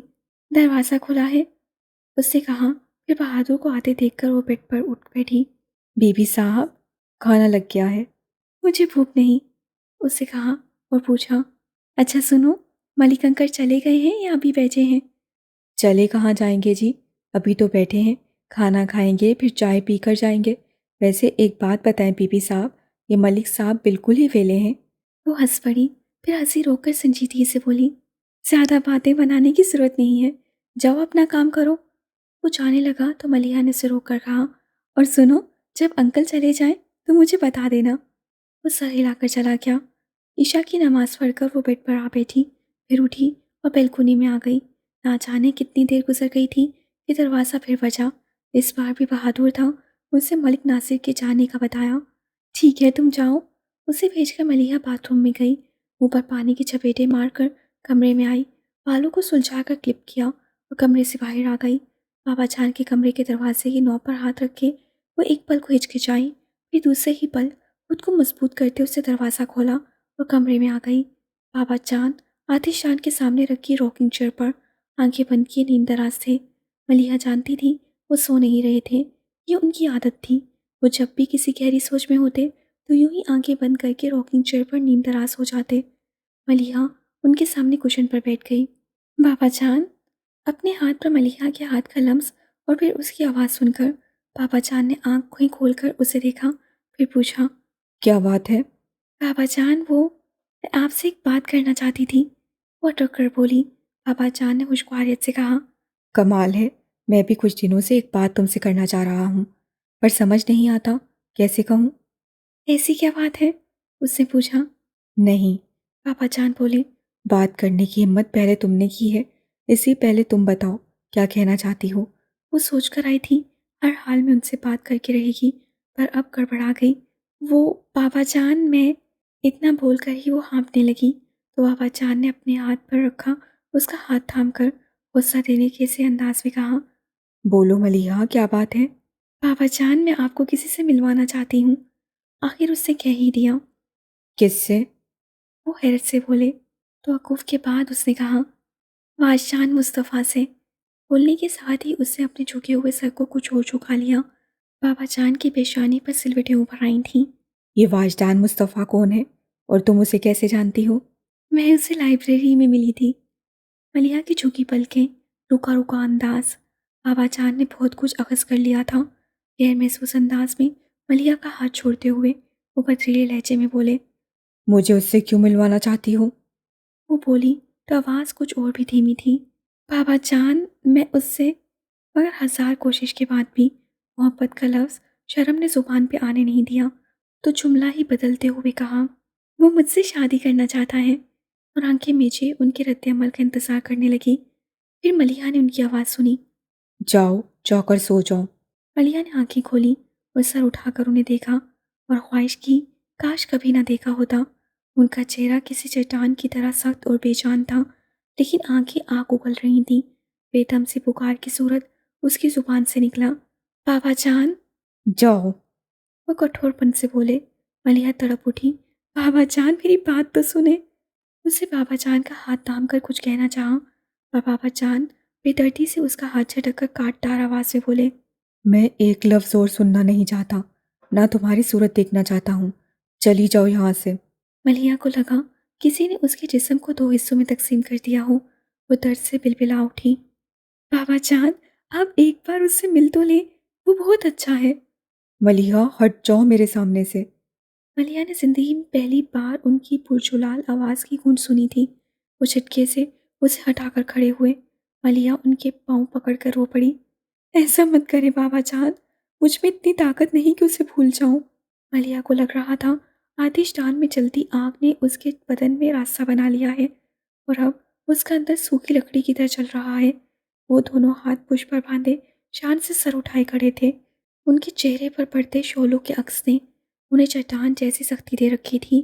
[SPEAKER 1] دروازہ کھلا ہے، اس نے کہا، پھر بہادر کو آتے دیکھ کر وہ بیڈ پر اٹھ بیٹھی۔ بی بی صاحب، کھانا لگ گیا ہے۔ مجھے بھوک نہیں، اس نے کہا اور پوچھا، اچھا سنو، ملک انکل چلے گئے ہیں یا ابھی بیٹھے ہیں؟ چلے کہاں جائیں گے جی، ابھی تو بیٹھے ہیں، کھانا کھائیں گے پھر چائے پی کر جائیں گے۔ ویسے ایک بات بتائیں بی بی صاحب، یہ ملک صاحب بالکل ہی ویلے ہیں۔ وہ ہنس پڑی، پھر ہنسی روک کر سنجیدگی سے بولی، زیادہ باتیں بنانے کی ضرورت نہیں ہے، جاؤ اپنا کام کرو۔ وہ جانے لگا تو ملیحہ نے اسے روک کر کہا، اور سنو، جب انکل چلے جائیں تو مجھے بتا دینا۔ وہ سر ہلا کر چلا گیا۔ عشاء کی نماز پڑھ کر وہ بیڈ پر آ بیٹھی، پھر اٹھی اور بیلکونی میں آ گئی۔ نہ جانے کتنی دیر گزر گئی تھی کہ دروازہ پھر بجا۔ اس بار بھی بہادر تھا، اسے ملک ناصر کے جانے کا بتایا۔ ٹھیک ہے تم جاؤ، اسے بھیج کر ملیحہ باتھ روم میں گئی۔ منہ پر پانی کی چپیٹیں مار کر کمرے میں آئی، بالوں کو سلجھا کر کلپ کیا اور کمرے سے باہر آ گئی۔ بابا جان کے کمرے کے دروازے کی نوک پر ہاتھ رکھے وہ ایک پل کو ہچکچائی، پھر دوسرے ہی پل خود کو مضبوط کرتے اسے دروازہ کھولا اور کمرے میں آ گئی۔ بابا جان آتش جان کے سامنے رکھی راکنگ چیئر پر آنکھیں بند کیے نیند دراز تھے۔ ملیحہ جانتی تھی وہ سو نہیں رہے تھے، یہ ان کی عادت تھی۔ وہ جب بھی کسی گہری سوچ میں ہوتے تو یوں ہی آنکھیں بند کر کے راکنگ چیئر پر نیند دراز ہو جاتے۔ ملیحہ ان کے سامنے کشن پر بیٹھ گئی۔ بابا جان، اپنے ہاتھ پر ملیحہ کے ہاتھ کا لمس اور پھر اس کی آواز سن کر بابا جان نے آنکھیں کھول کر اسے دیکھا، پھر پوچھا،
[SPEAKER 2] کیا بات ہے؟
[SPEAKER 1] بابا جان میں آپ سے ایک بات کرنا چاہتی تھی، وہ اٹک کر بولی۔ بابا جان نے خوشگواریت سے کہا،
[SPEAKER 2] کمال ہے، میں بھی کچھ دنوں سے ایک بات تم سے کرنا چاہ رہا ہوں، پر سمجھ نہیں آتا کیسے کہوں۔
[SPEAKER 1] ایسی کیا بات ہے؟ اس نے پوچھا۔
[SPEAKER 2] نہیں،
[SPEAKER 1] بابا جان بولے،
[SPEAKER 2] بات کرنے کی ہمت پہلے تم نے کی ہے، اسی پہلے تم بتاؤ کیا کہنا چاہتی ہو۔
[SPEAKER 1] وہ سوچ کر آئی تھی ہر حال میں ان سے بات کر کے رہے گی، پر اب گڑبڑا گئی۔ وہ بابا جان، میں اتنا بول کر ہی وہ ہانپنے لگی تو بابا جان نے اپنے ہاتھ پر رکھا اس کا ہاتھ تھام کر غصہ دینے کے سے انداز میں کہا،
[SPEAKER 2] بولو ملیحہ، کیا بات ہے؟
[SPEAKER 1] بابا جان، میں آپ کو کسی سے ملوانا چاہتی ہوں۔ آخر اس نے کہہ ہی دیا۔
[SPEAKER 2] کس سے؟
[SPEAKER 1] وہ حیرت سے بولے۔ توقف کے بعد اس نے کہا، واجدان مصطفیٰ سے۔ بولنے کے ساتھ ہی اس نے اپنے جھکے ہوئے سر کو کچھ اور جھکا لیا۔ بابا جان کی پیشانی پر سلوٹیں ابھر آئی تھیں۔
[SPEAKER 2] یہ واجدان مصطفیٰ کون ہے اور تم اسے کیسے جانتی ہو؟
[SPEAKER 1] میں اسے لائبریری میں ملی تھی۔ ملیحہ کی جھکی پلکیں، رکا رکا انداز۔ بابا جان نے بہت کچھ اخذ کر لیا تھا۔ غیر محسوس انداز میں ملیحہ کا ہاتھ چھوڑتے ہوئے وہ پتھریلے لہجے میں بولے،
[SPEAKER 2] مجھے اس سے کیوں ملوانا چاہتی ہو؟
[SPEAKER 1] وہ بولی تو آواز کچھ اور بھی دھیمی تھی، بابا جان، میں اس سے، مگر ہزار کوشش کے بعد بھی محبت کا لفظ شرم نے زبان پہ آنے نہیں دیا، تو جملہ ہی بدلتے ہوئے کہا، وہ مجھ سے شادی کرنا چاہتا ہے، اور آنکھیں میچے ان کے رد عمل کا انتظار کرنے لگی۔ پھر ملیحہ نے ان کی آواز سنی،
[SPEAKER 2] جاؤ، جا کر سو جاؤ۔
[SPEAKER 1] ملیحہ نے آنکھیں کھولی اور سر اٹھا کر انہیں دیکھا اور خواہش کی کاش کبھی نہ دیکھا ہوتا۔ ان کا چہرہ کسی چٹان کی طرح سخت اور بے جان تھا، لیکن آنکھیں آگ اگل رہی تھیں۔ بے دم سے پکار کی صورت اس کی زبان سے نکلا، بابا جان۔
[SPEAKER 2] جاؤ۔
[SPEAKER 1] وہ کٹھور پن سے بولے۔ ملیحہ تڑپ اٹھی، بابا جان میری بات تو سنیں۔ اسے بابا جان کا ہاتھ تھام کر کچھ کہنا چاہا، پر بابا جان بے دردی سے اس کا ہاتھ جھٹک کر کاٹدار آواز میں بولے،
[SPEAKER 2] میں ایک لفظ اور سننا نہیں چاہتا، نہ تمہاری صورت دیکھنا چاہتا ہوں، چلی جاؤ یہاں سے۔
[SPEAKER 1] ملیحہ کو لگا کسی نے اس کے جسم کو دو حصوں میں تقسیم کر دیا ہو۔ وہ درد سے بلبلا اٹھی، بابا جان آپ ایک بار اس سے مل تو لیں، وہ بہت اچھا ہے۔
[SPEAKER 2] ملیحہ، ہٹ جاؤ میرے سامنے سے۔
[SPEAKER 1] ملیحہ نے زندگی میں پہلی بار ان کی پرجلال آواز کی گونج سنی تھی۔ وہ جھٹکے سے اسے ہٹا کر کھڑے ہوئے۔ ملیحہ ان کے پاؤں پکڑ کر رو پڑی، ایسا مت کرے بابا جان، مجھ میں اتنی طاقت نہیں کہ اسے بھول جاؤں۔ ملیحہ کو لگ رہا تھا آتش دان میں جلتی آگ نے اس کے بدن میں راستہ بنا لیا ہے اور اب اس کا اندر سوکھی لکڑی کی طرح چل رہا ہے۔ وہ دونوں ہاتھ پشت پر باندھے شان سے سر اٹھائے کھڑے تھے۔ ان کے چہرے پر پڑتے شعلوں کے عکس نے انہیں چٹان جیسی سختی دے رکھی تھی،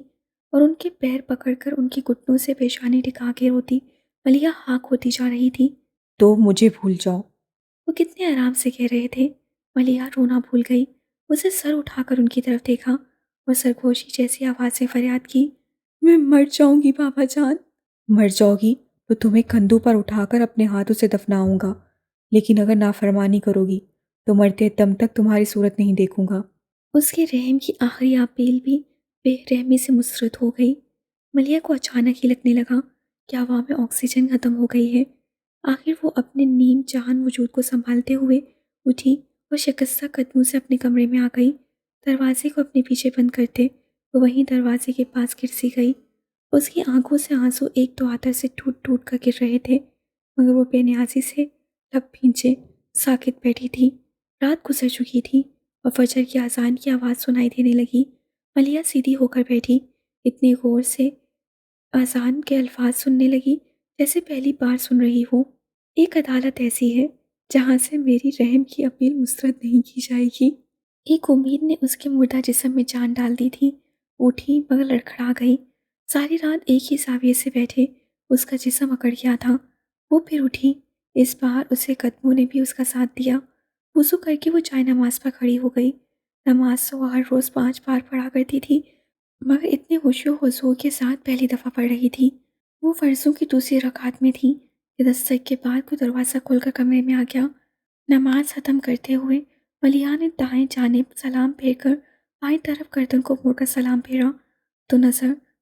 [SPEAKER 1] اور ان کے پیر پکڑ کر ان کی گھٹنوں سے پیشانی ٹکا کے روتی ملیحہ خاک ہوتی جا رہی تھی۔
[SPEAKER 2] تو مجھے بھول جاؤ۔
[SPEAKER 1] وہ کتنے آرام سے کہہ رہے تھے۔ ملیحہ رونا بھول گئی۔ اسے سر اٹھا کر ان کی طرف دیکھا اور سرگوشی جیسی آواز سے فریاد کی، میں مر جاؤں گی بابا جان۔
[SPEAKER 2] مر جاؤ گی تو تمہیں کندھوں پر اٹھا کر اپنے ہاتھوں سے دفناؤں گا، لیکن اگر نافرمانی کرو گی تو مرتے دم تک تمہاری صورت نہیں دیکھوں گا۔
[SPEAKER 1] اس کے رحم کی آخری اپیل بھی بے رحمی سے مسرت ہو گئی۔ ملیحہ کو اچانک ہی لگنے لگا کہ ہوا میں آکسیجن ختم ہو گئی ہے۔ آخر وہ اپنے نیم جان وجود کو سنبھالتے ہوئے اٹھی اور شکستہ قدموں سے اپنے کمرے میں آ گئی۔ دروازے کو اپنے پیچھے بند کرتے وہ وہیں دروازے کے پاس گر سی گئی۔ اس کی آنکھوں سے آنسو ایک تو آتر سے ٹوٹ ٹوٹ کر گر رہے تھے، مگر وہ بے نیازی سے لب بھینچے ساکت بیٹھی تھی۔ رات گزر چکی تھی اور فجر کی اذان کی آواز سنائی دینے لگی۔ ملیحہ سیدھی ہو کر بیٹھی، اتنے غور سے اذان کے الفاظ سننے لگی جیسے پہلی بار سن رہی ہو۔ ایک عدالت ایسی ہے جہاں سے میری رحم کی اپیل مسترد نہیں کی جائے گی۔ ایک امید نے اس کے مردہ جسم میں جان ڈال دی تھی۔ اٹھی مگر لڑکھڑا گئی۔ ساری رات ایک ہی زاویے سے بیٹھے اس کا جسم اکڑ گیا تھا۔ وہ پھر اٹھی، اس بار اسے قدموں نے بھی اس کا ساتھ دیا۔ وضو کر کے وہ جائے نماز پر کھڑی ہو گئی۔ نماز تو ہر روز 5 بار پڑھا کرتی تھی، مگر اتنے خشوع و خضوع کے ساتھ پہلی دفعہ پڑھ رہی تھی۔ وہ فرضوں کی دوسری رکعت میں تھی کہ دستک کے بعد کوئی دروازہ کھول کر کمرے میں آ گیا۔ نماز ختم کرتے ہوئے ملیحہ نے دائیں جانب سلام پھیر کر بائیں طرف گردن کو موڑ کر سلام پھیرا تو نظر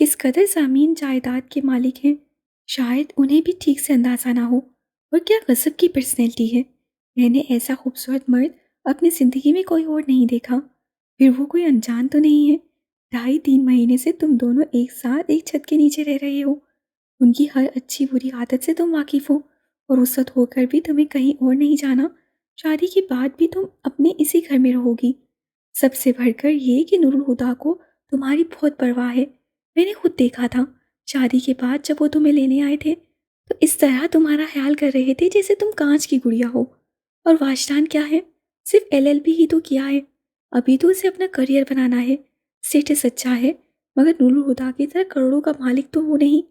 [SPEAKER 1] کس قدر زمین جائیداد کے مالک ہیں، شاید انہیں بھی ٹھیک سے اندازہ نہ ہو۔ اور کیا غضب کی پرسنالٹی ہے، میں نے ایسا خوبصورت مرد اپنی زندگی میں کوئی اور نہیں دیکھا۔ پھر وہ کوئی انجان تو نہیں ہے؟ 2.5-3 مہینے سے تم دونوں ایک ساتھ ایک چھت کے نیچے رہ رہے ہو، ان کی ہر اچھی بری عادت سے تم واقف ہو، اور رخصت ہو کر بھی تمہیں کہیں اور نہیں جانا، شادی کے بعد بھی تم اپنے اسی گھر میں رہو گی۔ سب سے بڑھ کر یہ کہ نور الہدا کو تمہاری بہت پرواہ ہے، میں نے خود دیکھا تھا شادی کے بعد جب وہ تمہیں لینے آئے تھے تو اس طرح تمہارا خیال کر رہے تھے جیسے تم کانچ کی گڑیا ہو۔ اور واجدان کیا ہے؟ صرف LLB ہی تو کیا ہے، ابھی تو اسے اپنا کریئر بنانا ہے، اسٹیٹس اچھا ہے، مگر نور الہدا کی طرح کروڑوں کا مالک تو وہ نہیں۔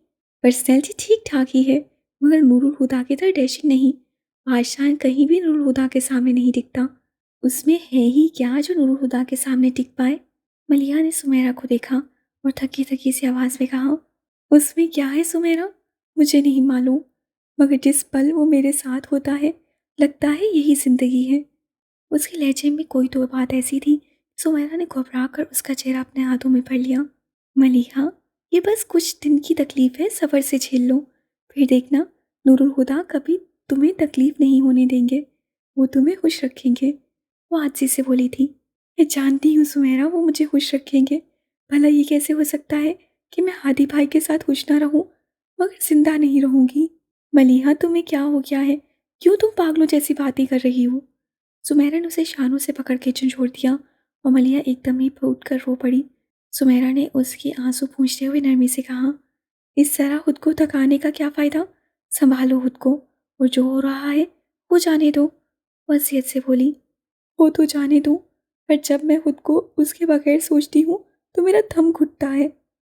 [SPEAKER 1] پرسنالٹی ٹھیک ٹھاک ہی ہے مگر نور الہدا کی طرح ڈیشنگ نہیں۔ واجدان کہیں بھی نور الہدا کے سامنے نہیں ٹکتا، اس میں ہے ہی کیا جو نور الہدا کے سامنے ٹک پائے؟ ملیحہ نے سمیرہ کو دیکھا اور تھکی تھکی سی آواز میں کہا، اس میں کیا ہے سمیرہ؟ مجھے نہیں معلوم، مگر جس پل وہ میرے ساتھ ہوتا ہے لگتا ہے یہی زندگی ہے۔ اس کے لہجے میں کوئی تو بات ایسی تھی، سمیرہ نے گھبرا کر اس کا چہرہ اپنے ہاتھوں میں پڑ لیا۔ ملیحہ، یہ بس کچھ دن کی تکلیف ہے، صبر سے جھیل لو، پھر دیکھنا نور الہدا کبھی تمہیں تکلیف نہیں ہونے دیں گے، وہ تمہیں خوش رکھیں گے۔ وہ عاجزی سے بولی تھی، میں جانتی ہوں سمیرہ وہ مجھے خوش رکھیں گے، بھلا یہ کیسے ہو سکتا ہے کہ میں ہادی بھائی کے ساتھ خوش نہ رہوں مگر زندہ نہیں رہوں گی؟ ملیحہ تمہیں کیا ہو گیا ہے، کیوں تم پاگلوں جیسی باتیں کر رہی ہو؟ سمیرہ نے اسے شانوں سے پکڑ کے جھنجھوڑ دیا اور ملیحہ ایک دم ہی پھوٹ کر رو پڑی۔ سمیرہ نے اس کی آنسو پونچھتے ہوئے نرمی سے کہا، اس طرح خود کو تھکانے کا کیا فائدہ، سنبھالو خود کو، اور جو ہو رہا ہے وہ جانے دو۔ وصیت سے بولی، وہ تو جانے دو، پر جب میں خود کو اس کے بغیر سوچتی ہوں تو میرا دم گھٹتا ہے۔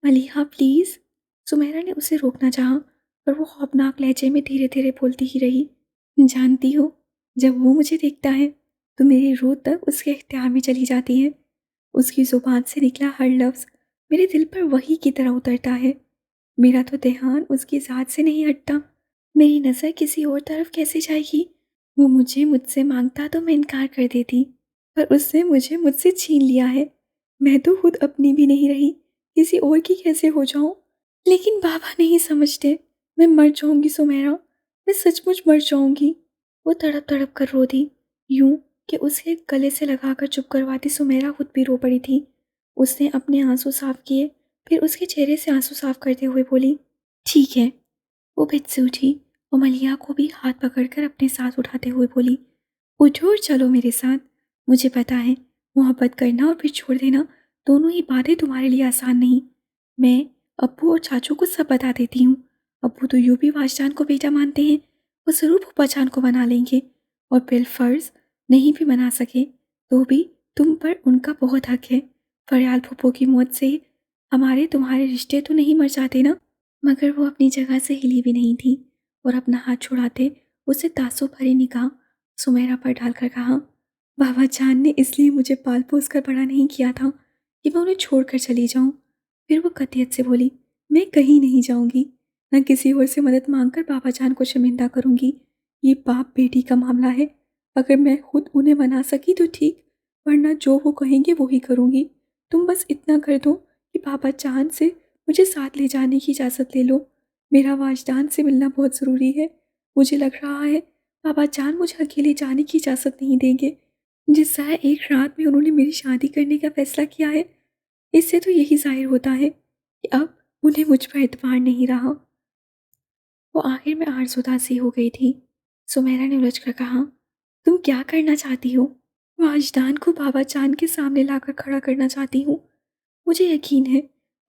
[SPEAKER 1] ملیحہ پلیز، سمیرہ نے اسے روکنا چاہا پر وہ خوفناک لہجے میں دھیرے دھیرے بولتی ہی رہی، جانتی ہو جب وہ مجھے دیکھتا ہے تو میری روح تک اس کے اختیار میں چلی جاتی ہے، اس کی زبان سے نکلا ہر لفظ میرے دل پر وحی کی طرح اترتا ہے، میرا تو دھیان اس کی ذات سے نہیں ہٹتا، میری نظر کسی اور طرف کیسے جائے گی؟ وہ مجھ سے مانگتا تو میں انکار کر دیتی، پر اس نے مجھ سے چھین لیا ہے، میں تو خود اپنی بھی نہیں رہی، کسی اور کی کیسے ہو جاؤں؟ لیکن بابا نہیں سمجھتے، میں مر جاؤں گی سمیرہ، میں سچ مچ مر جاؤں گی۔ وہ تڑپ تڑپ کر رو دی، یوں کہ اس کے گلے سے لگا کر چپ کرواتی سمیرہ خود بھی رو پڑی تھی۔ اس نے اپنے آنسو صاف کیے، پھر اس کے چہرے سے آنسو صاف کرتے ہوئے بولی، ٹھیک ہے۔ وہ بیڈ سے اٹھی اور ملیحہ کو بھی ہاتھ پکڑ کر اپنے ساتھ اٹھاتے ہوئے بولی، اٹھو اور چلو میرے ساتھ، مجھے پتا ہے محبت کرنا اور پھر چھوڑ دینا دونوں ہی باتیں تمہارے لیے آسان نہیں، میں ابو اور چاچو کو سب بتا دیتی ہوں، ابو تو یوں بھی واجدان کو بیٹا مانتے ہیں، وہ ضرور پھوپھا جان کو منا لیں گے، اور بالفرض نہیں بھی منا سکے تو بھی تم پر ان کا بہت حق ہے، فریال پھوپھو کی موت سے ہمارے تمہارے رشتے تو نہیں مر جاتے نا؟ مگر وہ اپنی جگہ سے ہلی بھی نہیں تھی اور اپنا ہاتھ چھڑاتے اسے تعصب بھری نگاہ سمیرہ پر ڈال کر کہا، بابا جان نے اس لیے مجھے پال پوس کر بڑا نہیں کیا تھا کہ میں انہیں چھوڑ کر چلی جاؤں۔ پھر وہ قطعیت سے بولی، میں کہیں نہیں جاؤں گی، نہ کسی اور سے مدد مانگ کر بابا جان کو شرمندہ کروں گی، یہ باپ بیٹی کا معاملہ ہے، اگر میں خود انہیں منا سکی تو ٹھیک، ورنہ جو وہ کہیں گے وہی کروں گی، تم بس اتنا کر دو کہ بابا جان سے مجھے ساتھ لے جانے کی اجازت لے لو، میرا واجدان سے ملنا بہت ضروری ہے، مجھے لگ رہا ہے بابا جان مجھے اکیلے جانے کی اجازت نہیں دیں گے، جس طرح ایک رات میں انہوں نے میری شادی کرنے کا فیصلہ کیا ہے، اس سے تو یہی ظاہر ہوتا ہے کہ اب انہیں مجھ پر اعتبار نہیں رہا۔ وہ آخر میں آرزودا سی ہو گئی تھی۔ سمیرہ نے الجھ کر کہا، تم کیا کرنا چاہتی ہو؟ واجدان کو بابا جان کے سامنے لا کر کھڑا کرنا چاہتی ہوں، مجھے یقین ہے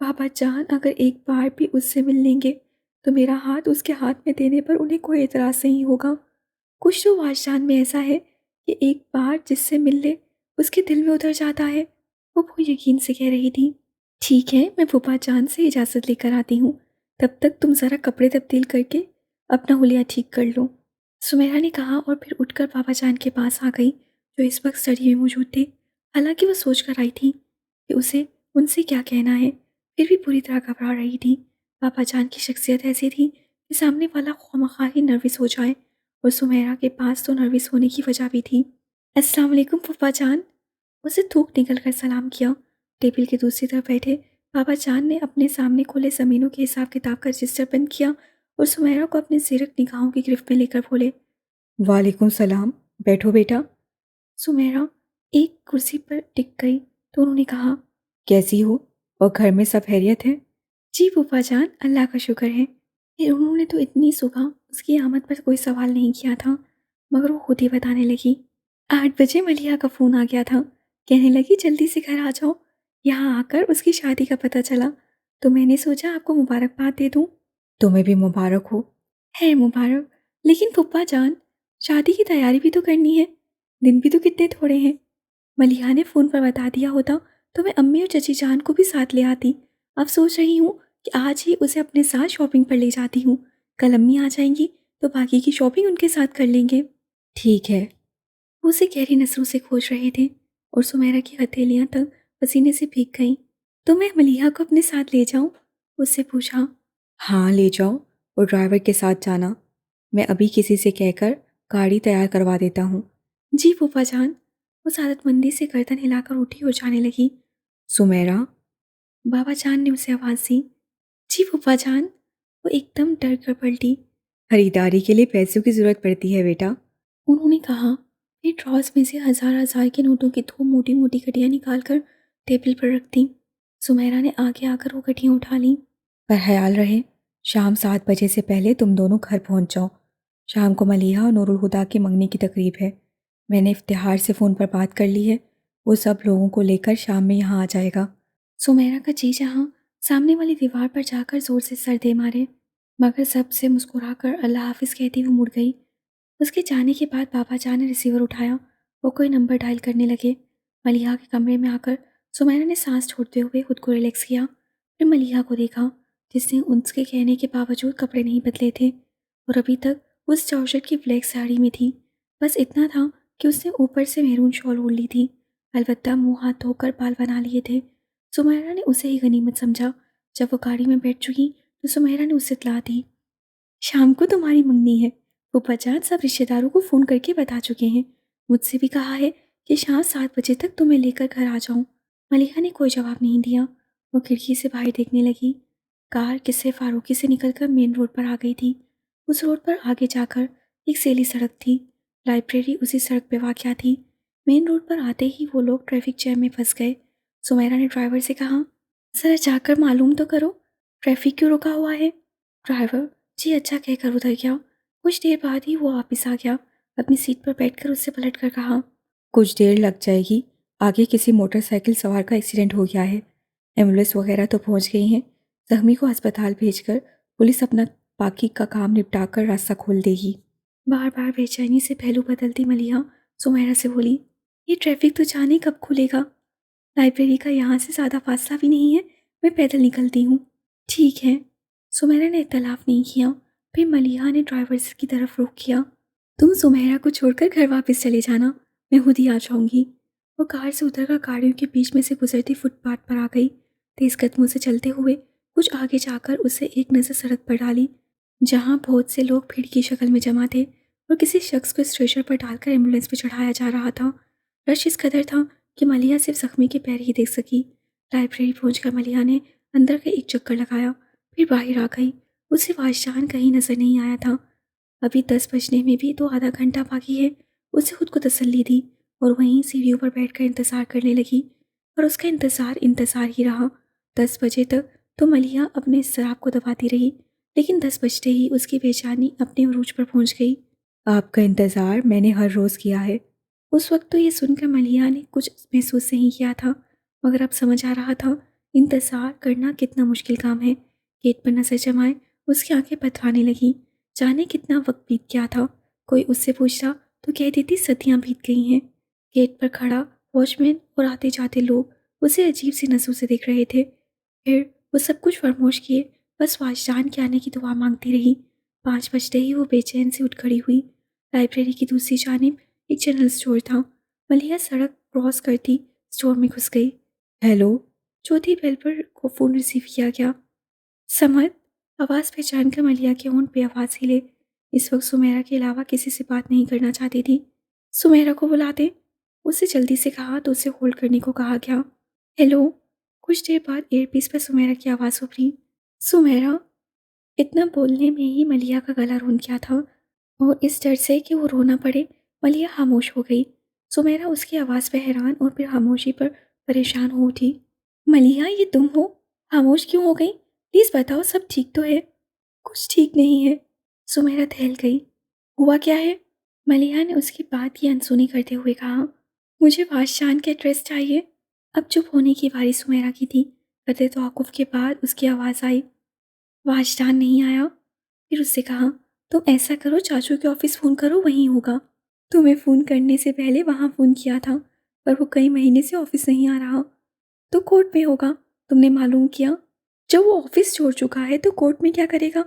[SPEAKER 1] بابا جان اگر ایک بار بھی اس سے مل لیں گے تو میرا ہاتھ اس کے ہاتھ میں دینے پر انہیں کوئی اعتراض نہیں ہوگا، کچھ تو واجدان میں ایسا ہے کہ ایک بار جس سے مل لے اس کے دل میں اتر جاتا ہے، وہ یقین سے کہہ رہی تھی، ٹھیک ہے میں پھوپھا جان سے اجازت لے کر آتی ہوں، تب تک تم ذرا کپڑے تبدیل کر کے اپنا حلیہ ٹھیک کر لو، سمیرہ نے کہا اور پھر اٹھ کر بابا جان کے پاس آ گئی جو اس وقت سڑی میں موجود تھے، حالانکہ وہ سوچ کر آئی تھی کہ اسے ان سے کیا کہنا ہے، پھر بھی پوری طرح گھبرا رہی تھی۔ بابا جان کی شخصیت ایسی تھی کہ سامنے والا خواہ ہی نروس ہو جائے، اور سمیرہ کے پاس تو نروس ہونے کی وجہ بھی تھی۔ السلام علیکم پھوپھا جان، اسے تھوک نکل کر سلام کیا، ٹیبل کے دوسری طرف بیٹھے بابا جان نے اپنے سامنے کھلے زمینوں کے حساب کتاب کا رجسٹر بند کیا اور سمیرا کو اپنے زیرک نگاہوں کی گرفت میں لے کر بولے،
[SPEAKER 2] وعلیکم السلام، بیٹھو بیٹا۔
[SPEAKER 1] سمیرا ایک کرسی پر ٹک گئی تو انہوں نے کہا،
[SPEAKER 2] کیسی ہو اور گھر میں سب خیریت ہے؟
[SPEAKER 1] جی پھوپھا جان، اللہ کا شکر ہے۔ پھر انہوں نے تو اتنی صبح اس کی آمد پر کوئی سوال نہیں کیا تھا، مگر وہ خود ہی بتانے لگی، 8 بجے ملیحہ کا فون آ گیا تھا، کہنے لگی جلدی سے گھر آ جاؤ، یہاں آ کر اس کی شادی کا پتہ چلا تو میں نے سوچا آپ کو مبارکباد دے دوں۔
[SPEAKER 2] تمہیں بھی مبارک ہو۔
[SPEAKER 1] ہے مبارک، لیکن پھوپھا جان شادی کی تیاری بھی تو کرنی ہے، دن بھی تو کتنے تھوڑے ہیں۔ ملیحہ نے فون پر بتا دیا ہوتا تو میں امی اور چچی جان کو بھی ساتھ لے آتی۔ اب سوچ رہی ہوں کہ آج ہی اسے اپنے ساتھ شاپنگ پر لے جاتی ہوں، کل امی آ جائیں گی تو باقی کی شاپنگ ان کے ساتھ کر لیں گے۔
[SPEAKER 2] ٹھیک ہے۔
[SPEAKER 1] وہ اسے گہری نظروں سے کھوج رہے تھے اور سمیرا کی ہتھیلیاں تک پسینے سے بھیگ گئیں۔ تو میں ملیحہ کو اپنے ساتھ لے جاؤں؟ اس سے پوچھا۔
[SPEAKER 2] ہاں لے جاؤ، اور ڈرائیور کے ساتھ جانا، میں ابھی کسی سے کہہ کر گاڑی تیار کروا دیتا ہوں۔
[SPEAKER 1] جی پھوپھا جان۔ وہ سعادت مندی سے گردن ہلا کر اٹھی اور جانے لگی۔
[SPEAKER 2] سمیرا،
[SPEAKER 1] بابا جان نے اسے آواز دی۔ جی پھوپھا جان۔ وہ ایک دم ڈر کر پلٹی۔
[SPEAKER 2] خریداری کے لیے پیسوں کی ضرورت پڑتی ہے بیٹا۔
[SPEAKER 1] انہوں نے کہا، پھر ڈراز میں سے ہزار ہزار کے نوٹوں کی 2 موٹی موٹی گٹیاں نکال کر ٹیبل پر رکھ دیں۔ سمیرا نے آگے آ کر وہ گٹیاں اٹھا لیں۔
[SPEAKER 2] پر خیال رہے شام 7 بجے سے پہلے تم دونوں گھر پہنچ جاؤ۔ شام کو ملیحہ اور نور الہدا کے منگنی کی تقریب ہے۔ میں نے افتخار سے فون پر بات کر لی ہے، وہ سب لوگوں کو لے کر شام میں یہاں آ جائے گا۔
[SPEAKER 1] سمیرا کا جی جہاں سامنے والی دیوار پر جا کر زور سے سر دے مارے، مگر سب سے مسکرا کر اللہ حافظ کہتی وہ مڑ گئی۔ اس کے جانے کے بعد بابا جان نے ریسیور اٹھایا، وہ کوئی نمبر ڈائل کرنے لگے۔ ملیحہ کے کمرے میں آ کر سمیرا نے سانس چھوڑتے ہوئے خود کو ریلیکس کیا، پھر ملیحہ کو دیکھا جس نے اس کے کہنے کے باوجود کپڑے نہیں بدلے تھے اور ابھی تک اس جارجٹ کی بلیک ساڑی میں تھی۔ بس اتنا تھا کہ اس نے اوپر سے میرون شال اوڑھ لی تھی، البتہ منہ ہاتھ دھو کر بال بنا لیے تھے۔ سمیرا نے اسے ہی غنیمت سمجھا۔ جب وہ گاڑی میں بیٹھ چکی تو سمیرا نے اسے اطلاع دی، شام کو تمہاری منگنی ہے، پھوپھا جان سب رشتہ داروں کو فون کر کے بتا چکے ہیں، مجھ سے بھی کہا ہے کہ شام 7 بجے تک تمہیں لے کر گھر آ جاؤں۔ ملیحہ نے کوئی جواب نہیں دیا، وہ کھڑکی سے باہر دیکھنے لگی۔ کار قصے فاروقی سے نکل کر مین روڈ پر آ گئی تھی۔ اس روڈ پر آگے جا کر ایک سیلی سڑک تھی، لائبریری اسی سڑک پہ واقع تھی۔ مین روڈ پر آتے ہی وہ لوگ ٹریفک جیم میں پھنس گئے۔ سمیرا نے ڈرائیور سے کہا، ذرا جا کر معلوم تو کرو ٹریفک کیوں رکا ہوا ہے۔ ڈرائیور جی اچھا کہہ کر اتر گیا۔ کچھ دیر بعد ہی وہ واپس آ گیا، اپنی سیٹ پر بیٹھ کر اس سے پلٹ کر کہا،
[SPEAKER 2] کچھ دیر لگ جائے گی، آگے کسی موٹر سائیکل سوار کا ایکسیڈنٹ ہو گیا ہے، ایمبولینس وغیرہ تو پہنچ گئی ہیں، زخمی کو ہسپتال بھیج کر پولیس اپنا باقی کا کام نپٹا کر راستہ کھول دے گی۔
[SPEAKER 1] بار بار بے چینی سے پہلو بدلتی ملیحہ سمیرا سے بولی، یہ ٹریفک تو جانے کب کھلے گا؟ لائبریری کا یہاں سے زیادہ فاصلہ بھی نہیں ہے، میں پیدل نکلتی ہوں۔ ٹھیک ہے۔ سمیرا نے اختلاف نہیں کیا، پھر ملیحہ نے ڈرائیور کی طرف رخ کیا، تم سمیرا کو چھوڑ کر گھر واپس چلے جانا، میں خود ہی آ جاؤں گی۔ وہ کار سے اتر کر گاڑیوں کے بیچ میں سے گزرتی فٹ پاتھ پر آ گئی، تیز قدموں سے چلتے ہوئے کچھ آگے جا کر اسے ایک نظر سڑک پر ڈالی جہاں بہت سے لوگ بھیڑ کی شکل میں جمع تھے اور کسی شخص کو اسٹریچر پر ڈال کر ایمبولینس پہ چڑھایا جا رہا تھا۔ رش اس قدر تھا کہ ملیحہ صرف زخمی کے پیر ہی دیکھ سکی۔ لائبریری پہنچ کر ملیحہ نے اندر کا ایک چکر لگایا، پھر باہر آ گئی۔ اسے واجدان کہیں نظر نہیں آیا تھا۔ ابھی 10 بجنے میں بھی تو آدھا گھنٹہ باقی ہے، اسے خود کو تسلی دی اور وہیں سیڑھیوں پر بیٹھ کر انتظار کرنے لگی، اور اس کا انتظار ہی رہا۔ 10 بجے تک تو ملیحہ اپنے اضطراب کو دباتی رہی، لیکن 10 بجتے ہی اس کی بے چینی اپنے عروج پر پہنچ گئی۔
[SPEAKER 2] آپ کا انتظار میں نے ہر روز کیا ہے۔
[SPEAKER 1] اس وقت تو یہ سن کر ملیحہ نے کچھ محسوس نہیں کیا تھا، مگر اب سمجھ آ رہا تھا انتظار کرنا کتنا مشکل کام ہے۔ گیٹ پر نظر جمائے اس کی آنکھیں پتھرانے لگیں، جانے کتنا وقت بیت گیا تھا۔ کوئی اس سے پوچھتا تو کہہ دیتی صدیاں بیت گئی ہیں۔ گیٹ پر کھڑا واچ مین اور آتے جاتے لوگ اسے عجیب سی نظروں سے دیکھ رہے تھے۔ پھر وہ سب کچھ فراموش کیے، بس واجدان کے آنے کی دعا مانگتی رہی۔ 5 بجتے ہی وہ بے چین سے اٹھ کھڑی ہوئی۔ لائبریری کی دوسری جانب ایک جنرل اسٹور تھا۔ ملیحہ سڑک کراس کرتی اسٹور میں گھس گئی۔
[SPEAKER 2] ہیلو،
[SPEAKER 1] چوتھی بیل پر کو فون ریسیو کیا گیا۔ سمت، آواز پہچان کر ملیحہ کے ہونٹ بے آواز ہلے۔ اس وقت سمیرا کے علاوہ کسی سے بات نہیں کرنا چاہتی تھی۔ سمیرا کو بلاتے، اسے جلدی سے کہا تو اسے ہولڈ کرنے کو کہا گیا۔ ہیلو، کچھ دیر بعد ایئر پیس پر سمیرا کی آواز ابھری، سمیرا۔ اتنا بولنے میں ہی ملیحہ کا گلا رون گیا تھا اور اس ڈر سے کہ وہ رونا پڑے ملیحہ خاموش ہو گئی۔ سمیرا اس کی آواز پہ حیران اور پھر خاموشی پر پریشان ہو اٹھی۔ ملیحہ، یہ تم ہو؟ خاموش کیوں ہو گئی؟ پلیز بتاؤ، سب ٹھیک تو ہے؟ کچھ ٹھیک نہیں ہے، سمیرا دہل گئی۔ ہوا کیا ہے؟ ملیحہ نے اس کی بات کی انسنی کرتے ہوئے کہا، مجھے بادشاہ کے ایڈریس چاہیے۔ اب چپ ہونے کی باری سمیرا کی تھی۔ قدرے توقف کے بعد اس کی آواز آئی، واشدان نہیں آیا؟ پھر اس سے کہا، تم ایسا کرو، چاچو کے آفس فون کرو، وہیں ہوگا۔ تمہیں فون کرنے سے پہلے وہاں فون کیا تھا پر وہ کئی مہینے سے آفس نہیں آ رہا، تو کورٹ میں ہوگا۔ تم نے معلوم کیا؟ جب وہ آفس چھوڑ چکا ہے تو کورٹ میں کیا کرے گا؟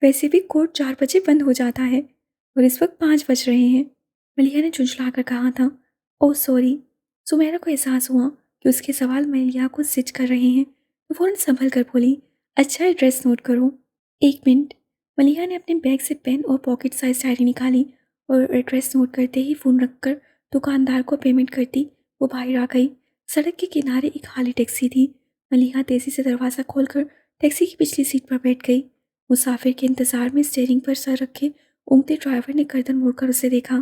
[SPEAKER 1] ویسے بھی کورٹ 4 بجے بند ہو جاتا ہے اور اس وقت 5 بج رہے ہیں۔ ملیحہ نے جھنجھلا کر کہا تھا۔ اوہ سوری۔ سمیرا کو احساس ہوا کہ اس کے سوال ملیحہ کو زج کر رہے ہیں، وہ فوراً سنبھل کر بولی، اچھا ایڈریس نوٹ کرو۔ 1 منٹ۔ ملیحہ نے اپنے بیگ سے پین اور پاکٹ سائز ڈائری نکالی اور ایڈریس نوٹ کرتے ہی فون رکھ کر دکاندار کو پیمنٹ کرتی وہ باہر آ گئی۔ سڑک کے کنارے ایک خالی ٹیکسی تھی۔ ملیحہ تیزی سے دروازہ کھول کر ٹیکسی کی پچھلی سیٹ پر بیٹھ گئی۔ مسافر کے انتظار میں اسٹیئرنگ پر سر رکھے اونگتے ڈرائیور نے گردن موڑ کر اسے دیکھا۔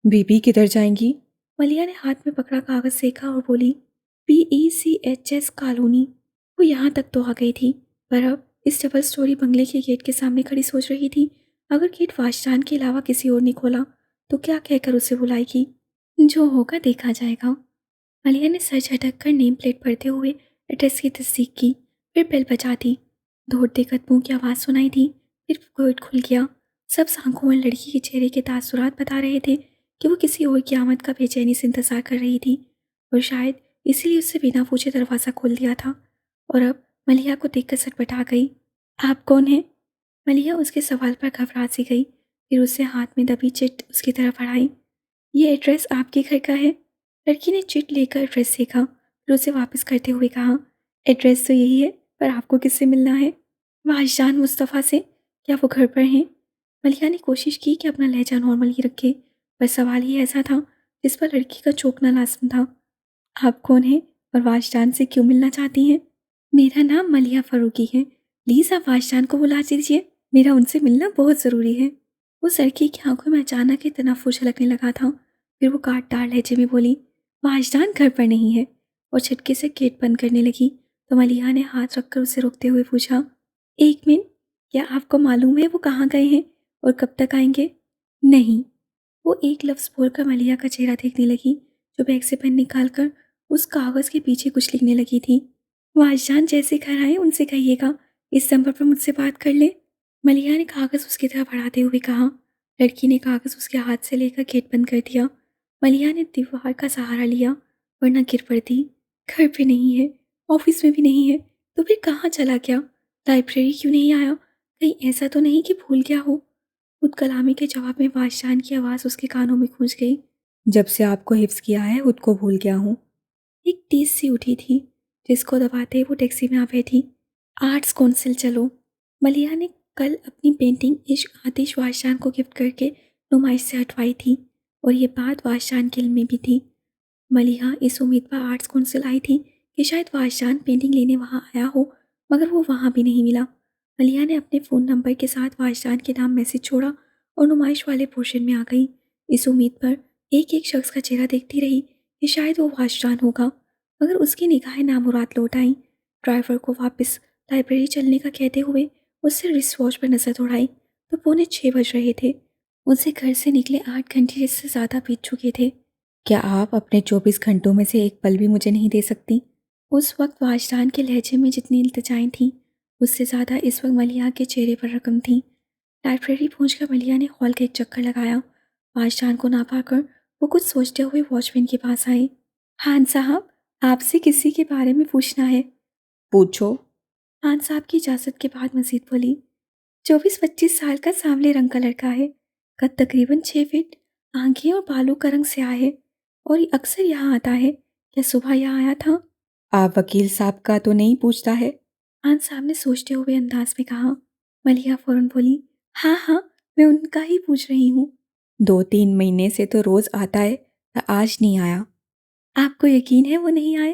[SPEAKER 2] بی بی کدھر جائیں گی؟
[SPEAKER 1] ملیحہ نے ہاتھ میں پکڑا کاغذ دیکھا اور بولی، PECHS کالونی۔ وہ یہاں تک تو آ گئی تھی، پر اب اس ڈبل سٹوری بنگلے کے گیٹ کے سامنے کھڑی سوچ رہی تھی، اگر گیٹ واشدان کے علاوہ کسی اور نے کھولا تو کیا کہہ کر اسے بلائے گی؟ جو ہوگا دیکھا جائے گا۔ ملیحہ نے سر جھٹک کر نیم پلیٹ پڑھتے ہوئے ایڈریس کی تصدیق کی، پھر بیل بجا دی۔ دوڑتے قدموں کی آواز سنائی دی، پھر گیٹ کھل گیا۔ سب آنکھوں میں لڑکی کے چہرے کے تاثرات بتا رہے تھے کہ وہ کسی اور کی آمد کا بے چینی سے انتظار کر رہی تھی اور شاید اسی لیے اس سے بنا پوچھے دروازہ کھول دیا تھا، اور اب ملیحہ کو دیکھ کر سٹپٹا گئی۔ آپ کون ہیں؟ ملیحہ اس کے سوال پر گھبرا سی گئی، پھر اس سے ہاتھ میں دبی چٹ اس کی طرف بڑھائی۔ یہ ایڈریس آپ کے گھر کا ہے؟ لڑکی نے چٹ لے کر ایڈریس دیکھا، پھر اسے واپس کرتے ہوئے کہا، ایڈریس تو یہی ہے، پر آپ کو کس سے ملنا ہے؟ واجدان مصطفیٰ سے۔ کیا وہ گھر پر ہیں؟ ملیحہ نے کوشش کی کہ اپنا لہجہ نارمل ہی رکھے، پر سوال ہی ایسا تھا جس پر لڑکی کا چونکنا لازم تھا۔ آپ کون ہیں اور واجدان سے کیوں ملنا چاہتی ہیں؟ میرا نام ملیحہ فاروقی ہے، پلیز آپ واجدان کو بلا دیجیے، میرا ان سے ملنا بہت ضروری ہے۔ اس لڑکی کی آنکھوں میں اچانک ایک تنفر چھلکنے لگا تھا، پھر وہ کاٹ ڈال لہجے میں بولی، واجدان گھر پر نہیں ہے، اور چھٹکے سے گیٹ بند کرنے لگی تو ملیحہ نے ہاتھ رکھ کر اسے روکتے ہوئے پوچھا، 1 منٹ، کیا آپ کو معلوم ہے وہ کہاں گئے ہیں اور کب تک آئیں گے؟ نہیں۔ وہ ایک لفظ بول کر ملیحہ کا چہرہ دیکھنے لگی جو بیگ سے پین نکال کر اس کاغذ کے پیچھے کچھ لکھنے لگی تھی۔ واجدان جیسے گھر آئے ان سے کہیے گا اس نمبر پر مجھ سے بات کر لے۔ ملیحہ نے کاغذ اس کی طرف بڑھاتے ہوئے کہا۔ لڑکی نے کاغذ اس کے ہاتھ سے لے کر گیٹ بند کر دیا۔ ملیحہ نے دیوار کا سہارا لیا ورنہ گر پڑتی۔ گھر پہ نہیں ہے، آفس میں بھی نہیں ہے، تو پھر کہاں چلا گیا؟ لائبریری کیوں نہیں آیا؟ کہیں ایسا تو نہیں کہ بھول گیا ہو؟ خود کلامی کے جواب میں واجدان کی آواز اس کے کانوں میں گونج گئی۔
[SPEAKER 2] جب سے آپ کو حفظ کیا ہے خود کو بھول گیا ہوں۔
[SPEAKER 1] ایک تیز سی اٹھی تھی جس کو دباتے وہ ٹیکسی میں آ بیٹھی۔ آرٹس کونسل چلو۔ ملیحہ نے کل اپنی پینٹنگ عشق آتش واجدان کو گفٹ کر کے نمائش سے ہٹوائی تھی اور یہ بات واجدان کے علم میں بھی تھی۔ ملیحہ اس امید پر آرٹس کونسل آئی تھی کہ شاید واجدان پینٹنگ لینے وہاں آیا ہو، مگر وہ وہاں بھی نہیں ملا۔ ملیحہ نے اپنے فون نمبر کے ساتھ واجدان کے نام میسج چھوڑا اور نمائش والے پورشن میں آ گئی، اس امید پر ایک ایک شخص کا چہرہ دیکھتی رہی کہ شاید وہ واجدان ہوگا، مگر اس کی نگاہیں نامراد لوٹ آئیں۔ ڈرائیور کو واپس لائبریری چلنے کا کہتے ہوئے اس سے رسٹ واچ پر نظر دوڑائی تو 6:45 بج رہے تھے۔ اسے گھر سے نکلے 8 گھنٹے سے زیادہ بیت چکے تھے۔
[SPEAKER 2] کیا آپ اپنے 24 گھنٹوں میں سے ایک پل بھی مجھے نہیں دے سکتی؟
[SPEAKER 1] اس وقت واجدان کے لہجے میں جتنی التجائیں تھیں اس سے زیادہ اس وقت ملیحہ کے چہرے پر رقم تھیں۔ لائبریری پہنچ کر ملیحہ نے ہال کا ایک چکر لگایا۔ واجدان کو نہ پا کر وہ کچھ سوچتے ہوئے واچ مین کے پاس آئے۔ خان صاحب، آپ سے کسی کے بارے میں پوچھنا ہے۔
[SPEAKER 2] پوچھو۔
[SPEAKER 1] خان صاحب کی اجازت کے بعد مزید بولی۔ 24-25 سال کا سانولے رنگ کا لڑکا ہے، قد تقریباً 6 فٹ، آنکھیں اور بالوں کا رنگ سیاہ ہے اور یہ اکثر یہاں آتا ہے۔ کیا صبح یہاں آیا تھا؟
[SPEAKER 2] آپ وکیل صاحب کا تو نہیں پوچھتا ہے؟
[SPEAKER 1] خان صاحب نے سوچتے ہوئے انداز میں کہا۔ ملیحہ فوراً بولی، ہاں ہاں، میں ان کا ہی پوچھ رہی ہوں۔
[SPEAKER 2] 2-3 مہینے سے تو روز آتا ہے، آج نہیں آیا۔
[SPEAKER 1] آپ کو یقین ہے وہ نہیں آئے؟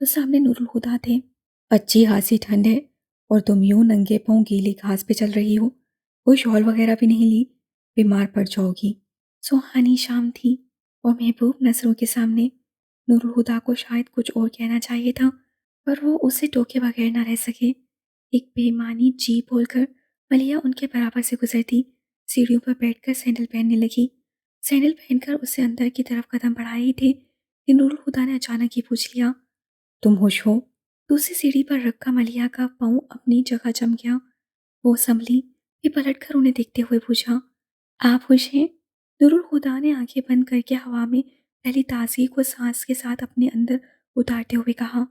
[SPEAKER 1] تو سامنے نور الہدا تھے۔
[SPEAKER 2] اچھی خاصی ٹھنڈ ہے اور تم یوں ننگے پاؤں گیلی گھاس پہ چل رہی ہو، کوئی شال وغیرہ بھی نہیں لی، بیمار پڑ جاؤ گی۔
[SPEAKER 1] سہانی شام تھی اور محبوب نظروں کے سامنے نور الہدا کو شاید کچھ اور کہنا چاہیے تھا، پر وہ اسے ٹوکے بغیر نہ رہ سکے۔ ایک بے معنی جی بول کر ملیحہ ان کے برابر سے گزرتی، سیڑھیوں پر بیٹھ کر سینڈل پہننے لگی۔ سینڈل پہن کر اسے اندر کی طرف قدم بڑھائے ہی تھے کہ نور الہدا نے اچانک ہی پوچھ لیا،
[SPEAKER 2] تم ہوش ہو؟
[SPEAKER 1] دوسری سیڑھی پر رکھا ملیحہ کا پاؤں اپنی جگہ جم گیا۔ وہ سنبھلی، پھر پلٹ کر انہیں دیکھتے ہوئے پوچھا، آپ خوش ہیں؟ نور الہدا نے آنکھیں بند کر کے ہوا میں پہلی تازگی کو سانس کے ساتھ اپنے اندر اتارتے ہوئے کہا،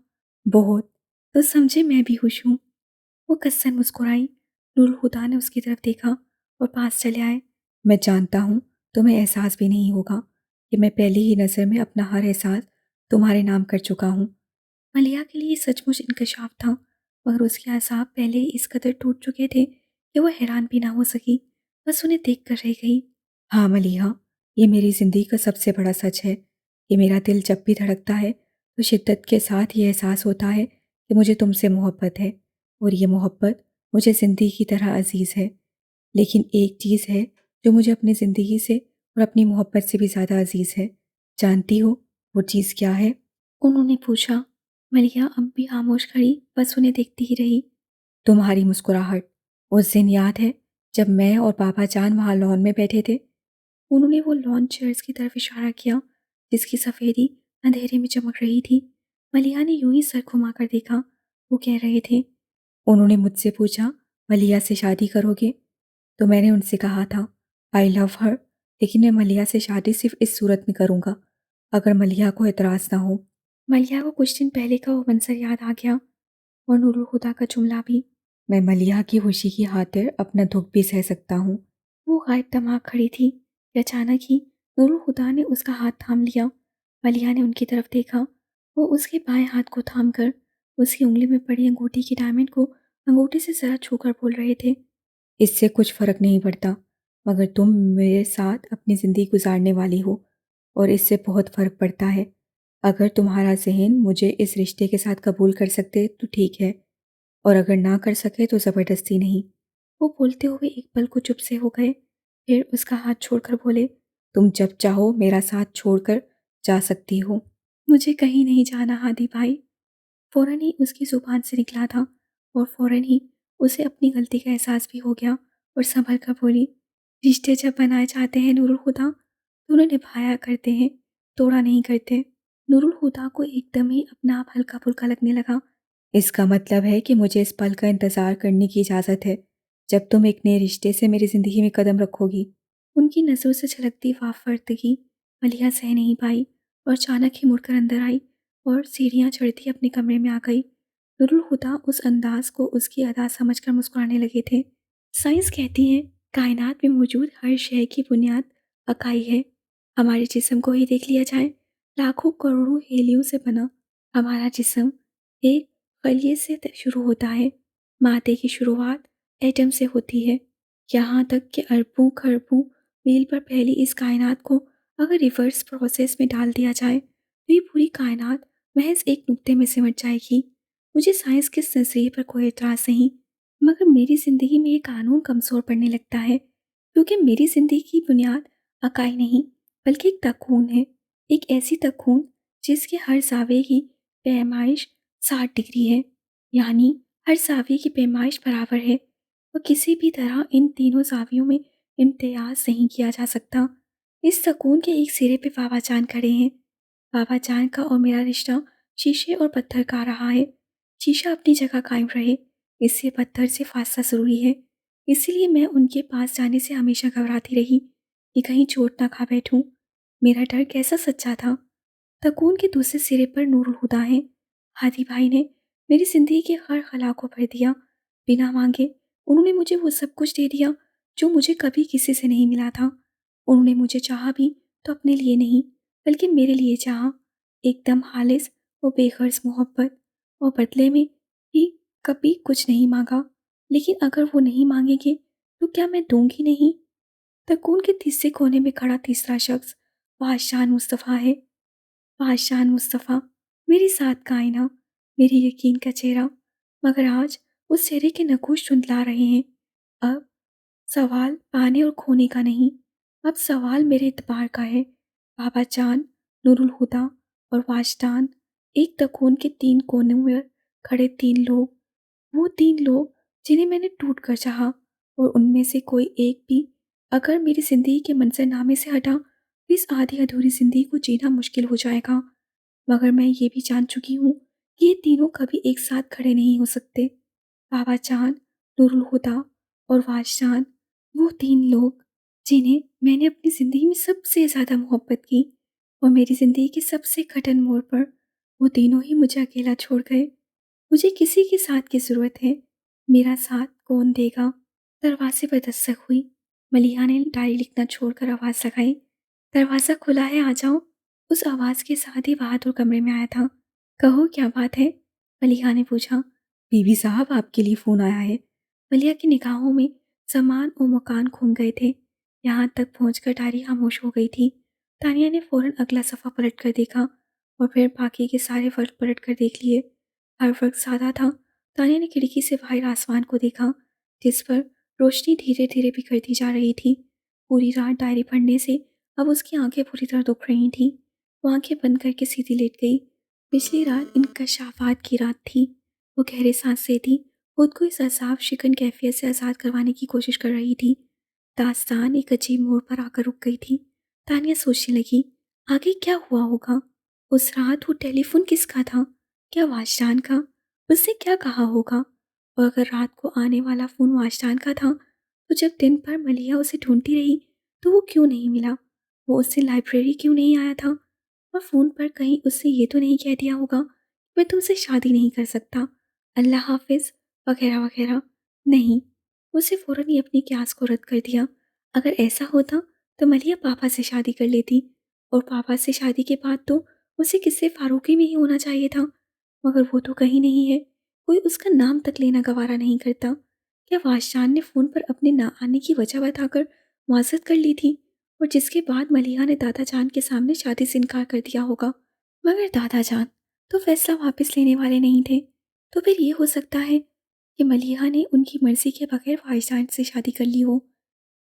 [SPEAKER 2] بہت۔
[SPEAKER 1] تو سمجھے میں بھی خوش ہوں۔ وہ کسن مسکرائی۔ نور الہدا نے اس کی طرف دیکھا اور پاس چلے آئے۔
[SPEAKER 2] میں جانتا ہوں تمہیں احساس بھی نہیں ہوگا کہ میں پہلی ہی نظر میں اپنا ہر احساس تمہارے نام کر چکا ہوں۔
[SPEAKER 1] ملیحہ کے لیے سچ مچ انکشاف تھا، مگر اس کے اعصاب پہلے ہی اس قدر ٹوٹ چکے تھے کہ وہ حیران بھی نہ ہو سکی، بس انہیں دیکھ کر رہ گئی۔
[SPEAKER 2] ہاں ملیحہ، یہ میری زندگی کا سب سے بڑا سچ ہے کہ میرا دل جب بھی دھڑکتا ہے تو شدت کے ساتھ یہ احساس ہوتا ہے کہ مجھے تم سے محبت ہے، اور یہ محبت مجھے زندگی کی طرح عزیز ہے۔ لیکن ایک چیز ہے جو مجھے اپنی زندگی سے اور اپنی محبت سے بھی زیادہ عزیز ہے۔ جانتی ہو وہ چیز کیا ہے؟
[SPEAKER 1] انہوں نے پوچھا۔ ملیحہ اب بھی خاموش کھڑی بس انہیں دیکھتی ہی رہی۔
[SPEAKER 2] تمہاری مسکراہٹ۔ اس دن یاد ہے جب میں اور بابا جان وہاں لان میں بیٹھے تھے؟
[SPEAKER 1] انہوں نے وہ لان چیئرز کی طرف اشارہ کیا جس کی سفیدی اندھیرے میں چمک رہی تھی۔ ملیحہ نے یوں ہی سر گھما کر دیکھا۔ وہ کہہ رہے تھے،
[SPEAKER 2] انہوں نے مجھ سے پوچھا ملیحہ سے شادی کرو گے؟ تو میں نے ان سے کہا تھا آئی لو ہر، لیکن میں ملیحہ سے شادی صرف اس صورت میں کروں گا اگر ملیحہ کو اعتراض نہ ہو۔
[SPEAKER 1] ملیحہ کو کچھ دن پہلے کا وہ منظر یاد آ گیا اور نور الہدا کا جملہ بھی۔
[SPEAKER 2] میں ملیحہ کی خوشی کی خاطر اپنا دکھ بھی سہ سکتا ہوں۔
[SPEAKER 1] وہ غائب دماغ کھڑی تھی کہ اچانک ہی نور الہدا نے اس کا ہاتھ تھام لیا۔ ملیحہ نے ان کی طرف دیکھا۔ وہ اس کے بائیں ہاتھ کو تھام کر اس کی انگلی میں پڑی انگوٹھی کی ڈائمنڈ کو انگوٹھی سے ذرا چھو کر بول رہے تھے،
[SPEAKER 2] اس سے کچھ فرق نہیں پڑتا، مگر تم میرے ساتھ اپنی زندگی گزارنے والی ہو، اور اس سے بہت فرق پڑتا ہے۔ اگر تمہارا ذہن مجھے اس رشتے کے ساتھ قبول کر سکتے تو ٹھیک ہے، اور اگر نہ کر سکے تو زبردستی نہیں۔
[SPEAKER 1] وہ بولتے ہوئے ایک پل کو چپ سے ہو گئے، پھر اس کا ہاتھ چھوڑ کر بولے،
[SPEAKER 2] تم جب چاہو میرا ساتھ چھوڑ کر جا سکتی ہو۔
[SPEAKER 1] مجھے کہیں نہیں جانا ہادی بھائی۔ فوراً ہی اس کی زبان سے نکلا تھا اور فوراً ہی اسے اپنی غلطی کا احساس بھی ہو گیا اور سنبھل کر بولی، رشتے جب بنائے جاتے ہیں نور الہدا تو انہیں نبھایا کرتے ہیں، توڑا نہیں کرتے۔ نور الہدا کو ایک دم ہی اپنا آپ ہلکا پھلکا لگنے لگا۔
[SPEAKER 2] اس کا مطلب ہے کہ مجھے اس پل کا انتظار کرنے کی اجازت ہے جب تم ایک نئے رشتے سے میری زندگی میں قدم رکھو گی۔
[SPEAKER 1] ان کی نظروں سے چھلکتی وافردگی ملیحہ سہ نہیں پائی اور اچانک ہی مڑ کر اندر آئی اور سیڑھیاں چڑھتی اپنے کمرے میں آ گئی۔ نور الہدا اس انداز کو اس کی ادا سمجھ کر مسکرانے لگے تھے۔ سائنس کہتی ہے کائنات میں موجود ہر شے کی بنیاد اکائی ہے۔ ہمارے جسم کو ہی دیکھ لیا جائے، لاکھوں کروڑوں ہیلیوں سے بنا ہمارا جسم ایک خلیے سے شروع ہوتا ہے۔ مادے کی شروعات ایٹم سے ہوتی ہے، یہاں تک کہ اربوں خربوں میل پر پھیلی اس کائنات کو اگر ریورس پروسیس میں ڈال دیا جائے تو یہ پوری کائنات محض ایک نقطے میں سمٹ جائے گی۔ مجھے سائنس کے نظریے پر کوئی اعتراض نہیں، مگر میری زندگی میں یہ قانون کمزور پڑنے لگتا ہے، کیونکہ میری زندگی کی بنیاد اکائی نہیں بلکہ ایک تکون ہے، ایک ایسی تکون جس کے ہر زاویے کی پیمائش 60 ڈگری ہے، یعنی ہر زاویے کی پیمائش برابر ہے اور کسی بھی طرح ان تینوں زاویوں میں امتیاز نہیں کیا جا سکتا۔ اس تکون کے ایک سرے پہ بابا جان کھڑے ہیں۔ بابا جان کا اور میرا رشتہ شیشے اور پتھر کا رہا ہے۔ شیشہ اپنی جگہ قائم رہے، اس سے پتھر سے فاصلہ ضروری ہے، اسی لیے میں ان کے پاس جانے سے ہمیشہ گھبراتی رہی کہ کہیں چوٹ نہ کھا بیٹھوں۔ میرا ڈر کیسا سچا تھا۔ تکون کے دوسرے سرے پر نور الہدا ہیں۔ ہادی بھائی نے میری زندگی کے ہر خلا کو بھر دیا، بنا مانگے انہوں نے مجھے وہ سب کچھ دے دیا جو مجھے کبھی کسی سے نہیں ملا تھا۔ انہوں نے مجھے چاہا بھی تو اپنے لیے نہیں بلکہ میرے لیے چاہا، ایک دم خالص اور بے غرض محبت، اور بدلے میں بھی کبھی کچھ نہیں مانگا۔ لیکن اگر وہ نہیں مانگیں گے تو کیا میں دوں گی نہیں؟ تکون کے تیسرے کونے میں کھڑا تیسرا شخص بادشاہ مصطفیٰ ہے۔ بادشاہ مصطفیٰ میری ساتھ کائنا، میری یقین کا چہرہ، مگر آج اس چہرے کے نقوش دھندلا رہے ہیں۔ اب سوال پانے اور کھونے کا نہیں، اب سوال میرے اعتبار کا ہے۔ بابا جان، نور الہدا اور واجدان، ایک تکون کے تین کونوں میں کھڑے تین لوگ، وہ تین لوگ جنہیں میں نے ٹوٹ کر چاہا، اور ان میں سے کوئی ایک بھی اگر میری زندگی کے منظر نامے سے ہٹا تو اس آدھی ادھوری زندگی کو جینا مشکل ہو جائے گا۔ مگر میں یہ بھی جان چکی ہوں کہ یہ تینوں کبھی ایک ساتھ کھڑے نہیں ہو سکتے۔ بابا جان، نور الہدا اور واجدان، وہ تین لوگ جنہیں میں نے اپنی زندگی میں سب سے زیادہ محبت کی، اور میری زندگی کے سب سے کٹن موڑ پر وہ تینوں ہی مجھے اکیلا چھوڑ گئے۔ مجھے کسی کے ساتھ کی ضرورت ہے، میرا ساتھ کون دے گا؟ دروازے پر دستک ہوئی۔ ملیحہ نے ڈائری لکھنا چھوڑ کر آواز لگائی، دروازہ کھلا ہے، آ جاؤ۔ اس آواز کے ساتھ ہی بہادر کمرے میں آیا تھا۔ کہو کیا بات ہے؟ ملیحہ نے پوچھا۔
[SPEAKER 2] بی بی صاحب، آپ کے لیے فون آیا ہے۔
[SPEAKER 1] ملیحہ کی نگاہوں میں زمان و مکان گھوم گئے تھے، یہاں تک پہنچ کر ڈائری خاموش ہو گئی تھی۔ تانیہ نے فوراً اگلا صفحہ پلٹ کر دیکھا اور پھر باقی کے سارے ورق پلٹ کر دیکھ لیے۔ ہر ورق سادہ تھا۔ تانیہ نے کھڑکی سے باہر آسمان کو دیکھا جس پر روشنی دھیرے دھیرے بکھرتی جا رہی تھی۔ پوری رات ڈائری پڑھنے سے اب اس کی آنکھیں پوری طرح دکھ رہی تھیں۔ وہ آنکھیں بند کر کے سیدھی لیٹ گئی۔ پچھلی رات انکشافات کی رات تھی۔ وہ گہرے سانس لیتی، خود کو اس عذاب شکن کیفیت سے آزاد کروانے کی کوشش کر رہی تھی۔ داستان ایک عجیب موڑ پر آ کر رک گئی تھی۔ تانیہ سوچنے لگی، آگے کیا ہوا ہوگا؟ اس رات وہ ٹیلی فون کس کا تھا؟ کیا واجدان کا؟ اس نے کیا کہا ہوگا؟ اور اگر رات کو آنے والا فون واجدان کا تھا تو جب دن بھر ملیحہ اسے ڈھونڈتی رہی تو وہ کیوں نہیں ملا؟ وہ اس سے لائبریری کیوں نہیں آیا تھا؟ اور فون پر کہیں اس سے یہ تو نہیں کہہ دیا ہوگا میں تم سے شادی نہیں کر سکتا، اللہ حافظ، وغیرہ وغیرہ؟ نہیں، اسے فوراً ہی اپنی قیاس کو رد کر دیا۔ اگر ایسا ہوتا تو ملیحہ پاپا سے شادی کر لیتی، اور پاپا سے شادی کے بعد تو اسے قصے فاروقی میں ہی ہونا چاہیے تھا، مگر وہ تو کہیں نہیں ہے، کوئی اس کا نام تک لینا گوارا نہیں کرتا۔ کیا واجدان نے فون پر اپنے نہ آنے کی وجہ بتا کر معذرت کر لی تھی، اور جس کے بعد ملیحہ نے دادا جان کے سامنے شادی سے انکار کر دیا ہوگا؟ مگر دادا جان تو فیصلہ واپس لینے والے نہیں تھے، تو پھر یہ ہو سکتا ہے کہ ملیحہ نے ان کی مرضی کے بغیر واجدان سے شادی کر لی ہو،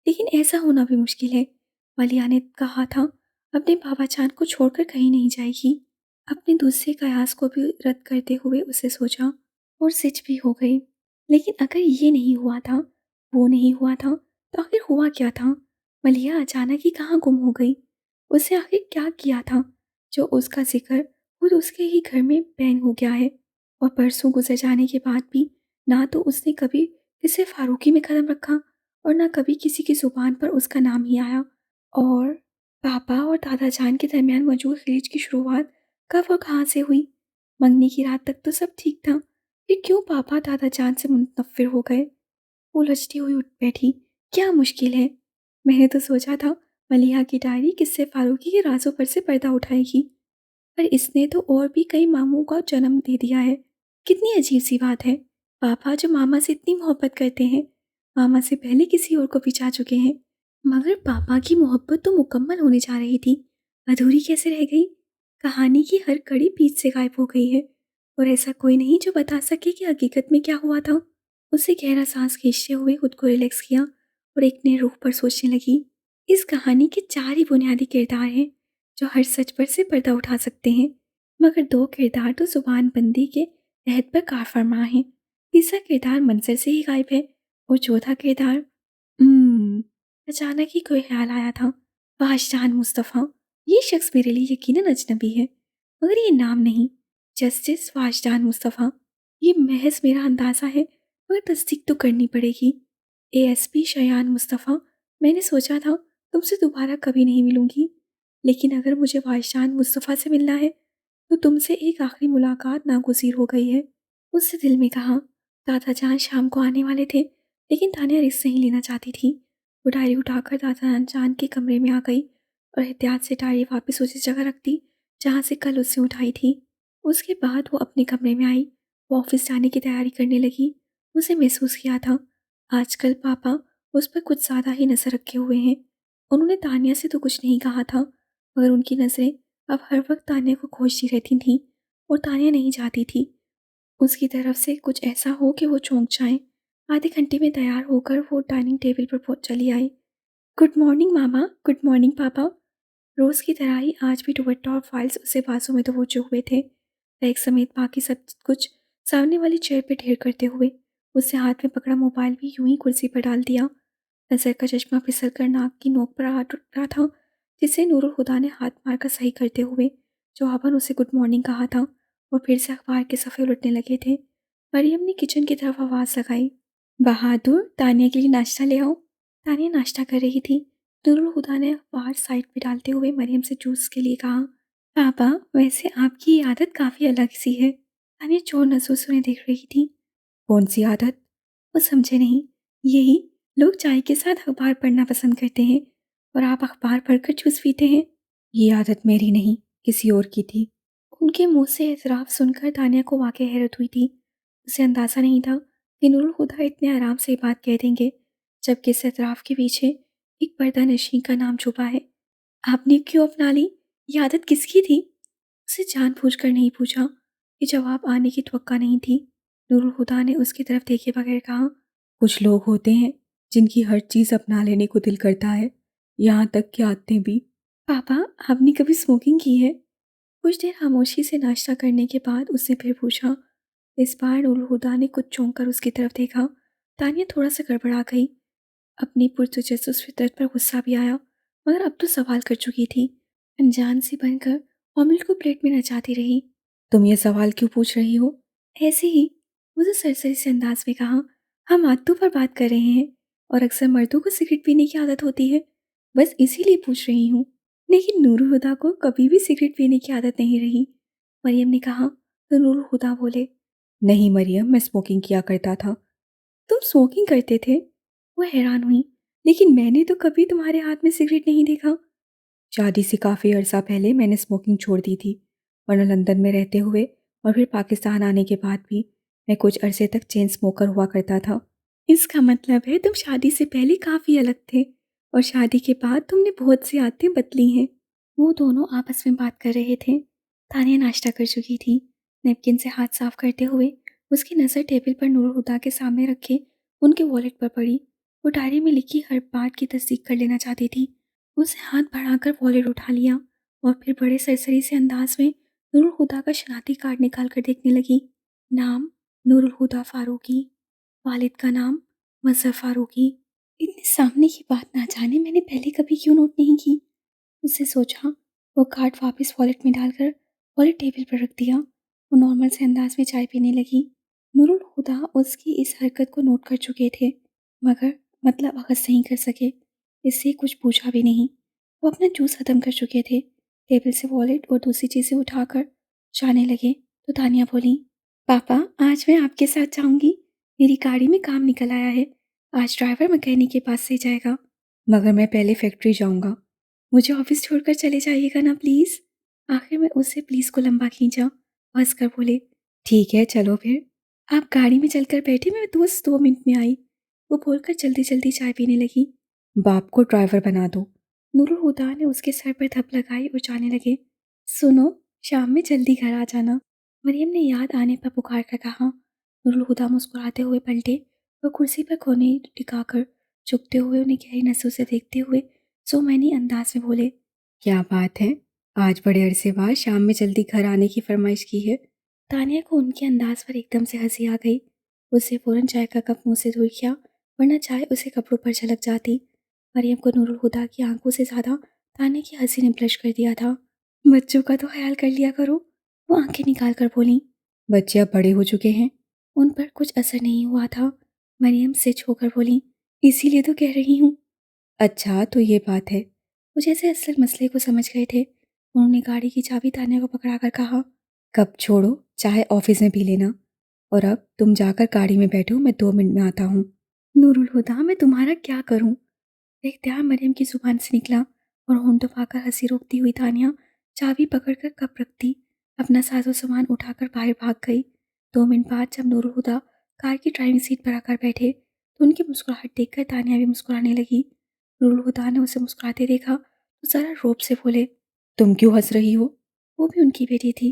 [SPEAKER 1] لیکن ایسا ہونا بھی مشکل ہے۔ ملیحہ نے کہا تھا اپنے بابا جان کو چھوڑ کر کہیں نہیں جائے گی۔ اپنے دوسرے قیاس کو بھی رد کرتے ہوئے اسے سوچا اور سچ بھی ہو گئی، لیکن اگر یہ نہیں ہوا تھا، وہ نہیں ہوا تھا، تو آخر ہوا کیا تھا؟ ملیحہ اچانک ہی کہاں گم ہو گئی؟ اسے آخر کیا کیا تھا جو اس کا ذکر خود اس کے ہی گھر میں بین ہو گیا ہے، اور برسوں گزر جانے کے بعد بھی نہ تو اس نے کبھی کسی فاروقی میں قدم رکھا اور نہ کبھی کسی کی زبان پر اس کا نام ہی آیا؟ اور پاپا اور دادا جان کے درمیان موجود خلیج کی شروعات کب اور کہاں سے ہوئی؟ منگنی کی رات تک تو سب ٹھیک تھا، پھر کیوں پاپا دادا جان سے منتفر ہو گئے؟ وہ لچتی ہوئی اٹھ بیٹھی، کیا مشکل ہے؟ میں نے تو سوچا تھا ملیحہ کی ڈائری قصے فاروقی کے رازوں پر سے پردہ اٹھائے گی، پر اس نے تو اور بھی کئی ماموں کا جنم دے دیا ہے۔ کتنی عجیب سی بات ہے، پاپا جو ماما سے اتنی محبت کرتے ہیں، ماما سے پہلے کسی اور کو بھی چاہ چکے ہیں، مگر پاپا کی محبت تو مکمل ہونے جا رہی تھی، ادھوری کیسے رہ گئی؟ کہانی کی ہر کڑی بیچ سے غائب ہو گئی ہے، اور ایسا کوئی نہیں جو بتا سکے کہ حقیقت میں کیا ہوا تھا۔ اسے گہرا سانس کھینچتے ہوئے خود کو ریلیکس کیا اور ایک نئے روح پر سوچنے لگی۔ اس کہانی کے 4 ہی بنیادی کردار ہیں جو ہر سچ پر سے پردہ اٹھا سکتے ہیں، مگر 2 کردار تو زبان بندی کے عہد پر کار فرما ہیں، تیسرا کردار منظر سے ہی غائب ہے، اور چوتھا کردار اچانک ہی کوئی خیال آیا تھا، واجدان مصطفیٰ، یہ شخص میرے لیے یقیناً اجنبی ہے، مگر یہ نام نہیں، جسٹس واجدان مصطفیٰ، یہ محض میرا اندازہ ہے، مگر تصدیق تو کرنی پڑے گی۔ اے ایس پی شایان مصطفیٰ، میں نے سوچا تھا تم سے دوبارہ کبھی نہیں ملوں گی، لیکن اگر مجھے واجدان مصطفیٰ سے ملنا ہے تو تم سے ایک آخری ملاقات ناگزیر ہو گئی ہے۔ اس سے دل میں کہا، دادا جان شام کو آنے والے تھے، لیکن تانیہ رسک نہیں لینا چاہتی تھی۔ وہ ڈائری اٹھا کر دادا جان کے کمرے میں آ گئی اور احتیاط سے ڈائری واپس اسی جگہ رکھ دی جہاں سے کل اس سے اٹھائی تھی۔ اس کے بعد وہ اپنے کمرے میں آئی، وہ آفس جانے کی تیاری کرنے لگی۔ اسے محسوس کیا تھا آج کل پاپا اس پر کچھ زیادہ ہی نظر رکھے ہوئے ہیں۔ انہوں نے تانیہ سے تو کچھ نہیں کہا تھا، مگر ان کی نظریں اب ہر وقت تانیہ کو کھوجتی رہتی تھیں، اور تانیہ نہیں چاہتی تھی اس کی طرف سے کچھ ایسا ہو کہ وہ چونک جائیں۔ آدھے گھنٹے میں تیار ہو کر وہ ڈائننگ ٹیبل پر چلی آئی۔ گڈ مارننگ ماما، گڈ مارننگ پاپا۔ روز کی طرح ہی آج بھی دوپٹہ اور فائلز اسے بازو میں دبوچے ہوئے تھے۔ بیگ سمیت باقی سب کچھ سامنے والی چیئر پہ ڈھیر کرتے ہوئے اس سے ہاتھ میں پکڑا موبائل بھی یوں ہی کرسی پر ڈال دیا۔ نظر کا چشمہ پھسل کر ناک کی نوک پر آ رہا تھا، جسے نور الہدیٰ نے ہاتھ مار کر صحیح کرتے ہوئے جواباً اسے گڈ مارننگ کہا تھا اور پھر سے اخبار کے صفحے الٹنے لگے تھے۔ مریم نے کچن کی طرف آواز لگائی، بہادر، تانیہ کے لیے ناشتہ لے آؤ۔ تانیہ ناشتہ کر رہی تھی۔ نور الہدیٰ نے اخبار سائڈ پہ ڈالتے ہوئے مریم سے جوس کے لیے کہا، پاپا ویسے آپ کی یہ عادت کافی الگ سی ہے۔ تانیہ چور نظروں سے انہیں دیکھ رہی تھی۔
[SPEAKER 2] کون سی عادت؟
[SPEAKER 1] وہ سمجھے نہیں۔ یہی لوگ چائے کے ساتھ اخبار پڑھنا پسند کرتے ہیں اور آپ اخبار پڑھ کر جوس پیتے ہیں۔
[SPEAKER 2] یہ عادت میری نہیں، کسی اور کی تھی۔
[SPEAKER 1] ان کے منہ سے اعتراف سن کر تانیہ کو واقعی حیرت ہوئی تھی۔ اسے اندازہ نہیں تھا کہ نور الہدیٰ اتنے آرام سے یہ بات کہہ دیں گے، جبکہ اس اعتراف کے پیچھے ایک پردہ نشین کا نام چھپا ہے۔ آپ نے کیوں اپنا لی؟ یہ عادت کس کی تھی؟ اسے جان بوجھ کر نہیں پوچھا، یہ جواب آنے کی توقع نہیں تھی۔ نور الہدیٰ نے اس کی طرف دیکھے بغیر کہا،
[SPEAKER 2] کچھ لوگ ہوتے ہیں جن کی ہر چیز اپنا لینے کو دل کرتا ہے، یہاں تک کہ عادتیں بھی۔
[SPEAKER 1] پاپا آپ نے کبھی اسموکنگ کی ہے؟ کچھ دیر خاموشی سے ناشتہ کرنے کے بعد اس نے پھر پوچھا۔ اس بار نور الہدیٰ نے کچھ چونک کر اس کی طرف دیکھا۔ تانیہ تھوڑا سا گڑبڑا گئی۔ اپنی پرتجسس فطرت پر غصہ بھی آیا، مگر اب تو سوال کر چکی تھی۔ انجان سی بن کر آملیٹ کو پلیٹ میں نچاتی رہی۔
[SPEAKER 2] تم یہ سوال کیوں پوچھ رہی ہو؟
[SPEAKER 1] ایسے ہی، اسے سرسری سے انداز میں کہا، ہم عادتوں پر بات کر رہے ہیں اور اکثر مردوں کو سگریٹ پینے کی عادت ہوتی ہے، بس اسی لیے پوچھ رہی ہوں۔ لیکن نور الہدیٰ کو کبھی بھی سگریٹ پینے کی عادت نہیں رہی، مریم نے کہا تو نور الہدیٰ بولے،
[SPEAKER 2] نہیں مریم، میں اسموکنگ کیا کرتا تھا۔
[SPEAKER 1] تم اسموکنگ کرتے تھے؟ وہ حیران ہوئی، لیکن میں نے تو کبھی تمہارے ہاتھ میں سگریٹ نہیں دیکھا۔
[SPEAKER 2] شادی سے کافی عرصہ پہلے میں نے اسموکنگ چھوڑ دی تھی، ورنہ لندن میں رہتے ہوئے اور پھر پاکستان آنے کے بعد بھی میں کچھ عرصے تک چین اسموکر ہوا کرتا تھا۔
[SPEAKER 1] اس کا مطلب ہے تم شادی سے پہلے کافی الگ تھے اور شادی کے بعد تم نے بہت سی عادتیں بدلی ہیں۔ وہ دونوں آپس میں بات کر رہے تھے۔ تانیہ ناشتہ کر چکی تھی۔ نیپکن سے ہاتھ صاف کرتے ہوئے اس کی نظر ٹیبل پر نور الہدیٰ کے سامنے رکھے ان کے والیٹ پر پڑی۔ وہ ڈائری میں لکھی ہر بات کی تصدیق کر لینا چاہتی تھی۔ اسے ہاتھ بڑھا کر والیٹ اٹھا لیا اور پھر بڑے سرسری سے انداز میں نور الہدیٰ کا شناختی کارڈ نکال کر دیکھنے لگی۔ نام نور الہدیٰ فاروقی، والد کا نام مظہر فاروقی۔ اتنے سامنے کی بات نہ جانے میں نے پہلے کبھی کیوں نوٹ نہیں کی، اس سے سوچا۔ وہ کارڈ واپس والیٹ میں ڈال کر والیٹ ٹیبل پر رکھ دیا۔ وہ نارمل سے انداز میں چائے پینے لگی۔ نور الہدیٰ اس کی اس حرکت کو نوٹ کر چکے تھے، مگر مطلب اخذ نہیں کر سکے۔ اس سے کچھ پوچھا بھی نہیں۔ وہ اپنا جوس ختم کر چکے تھے۔ ٹیبل سے والیٹ اور دوسری چیزیں اٹھا کر جانے لگے تو تانیہ بولی، پاپا آج میں آپ کے ساتھ جاؤں گی، میری گاڑی میں کام نکل آیا ہے، آج ڈرائیور مکینک کے پاس سے جائے گا۔
[SPEAKER 2] مگر میں پہلے فیکٹری جاؤں گا۔
[SPEAKER 1] مجھے آفس چھوڑ کر چلے جائیے گا نا پلیز۔ آخر میں اس سے پلیز کو لمبا کھینچا، ہنس کر بولے،
[SPEAKER 2] ٹھیک ہے چلو پھر۔
[SPEAKER 1] آپ گاڑی میں چل کر بیٹھے، میں بس 2 منٹ میں آئی۔ وہ بول کر جلدی جلدی چائے پینے لگی۔
[SPEAKER 2] باپ کو ڈرائیور بنا دو۔
[SPEAKER 1] نور الہدیٰ نے اس کے سر پر تھپ لگائی اور جانے لگے۔ سنو، شام میں جلدی گھر آ جانا، مریم نے یاد آنے پر پکار کر کہا۔ نور الہدیٰ مسکراتے ہوئے پلٹے اور کرسی پر کونے ٹکا کر جھکتے ہوئے انہیں گہری نظروں سے دیکھتے ہوئے سومینی انداز میں بولے،
[SPEAKER 2] کیا بات ہے، آج بڑے عرصے بعد شام میں جلدی گھر آنے کی فرمائش کی ہے۔
[SPEAKER 1] تانیہ کو ان کے انداز پر ایک دم سے ہنسی آ گئی۔ اسے فوراً چائے کا کپ منہ سے دور کیا، ورنہ چائے اسے کپڑوں پر چھلک جاتی۔ مریم کو نور الہدیٰ کی آنکھوں سے زیادہ تانیہ کی ہنسی نے بلش کر دیا تھا۔ بچوں کا تو خیال کر لیا کرو، وہ آنکھیں نکال کر بولیں۔
[SPEAKER 2] بچے اب بڑے ہو چکے ہیں۔
[SPEAKER 1] ان پر کچھ اثر نہیں ہوا تھا۔ مریم سچ ہو کر بولیں، اسی لیے تو کہہ رہی ہوں۔
[SPEAKER 2] اچھا تو یہ بات ہے۔
[SPEAKER 1] وہ جیسے اصل مسئلے کو سمجھ گئے تھے۔ انہوں نے گاڑی کی چابی تانیہ کو پکڑا کر کہا،
[SPEAKER 2] کب چھوڑو، چائے آفس میں پی لینا، اور اب تم جا کر گاڑی میں بیٹھو، میں 2 منٹ میں آتا ہوں۔
[SPEAKER 1] نور الہدیٰ میں تمہارا کیا کروں؟ اختیار مریم کی زبان سے نکلا اور ہونٹ دبا کر ہنسی روکتی ہوئی تانیہ چابی پکڑ کر کپ رکھ دی، اپنا ساز و سامان اٹھا کر باہر بھاگ گئی۔ 2 منٹ بعد جب نور الہدیٰ کار کی ڈرائیونگ سیٹ پر آ کر بیٹھے تو ان کی مسکراہٹ دیکھ کر تانیہ بھی مسکرانے لگی۔ نور الہدیٰ نے اسے مسکراتے دیکھا تو ذرا روب سے بولے،
[SPEAKER 2] تم کیوں ہنس رہی ہو؟
[SPEAKER 1] وہ بھی ان کی بیٹی تھی۔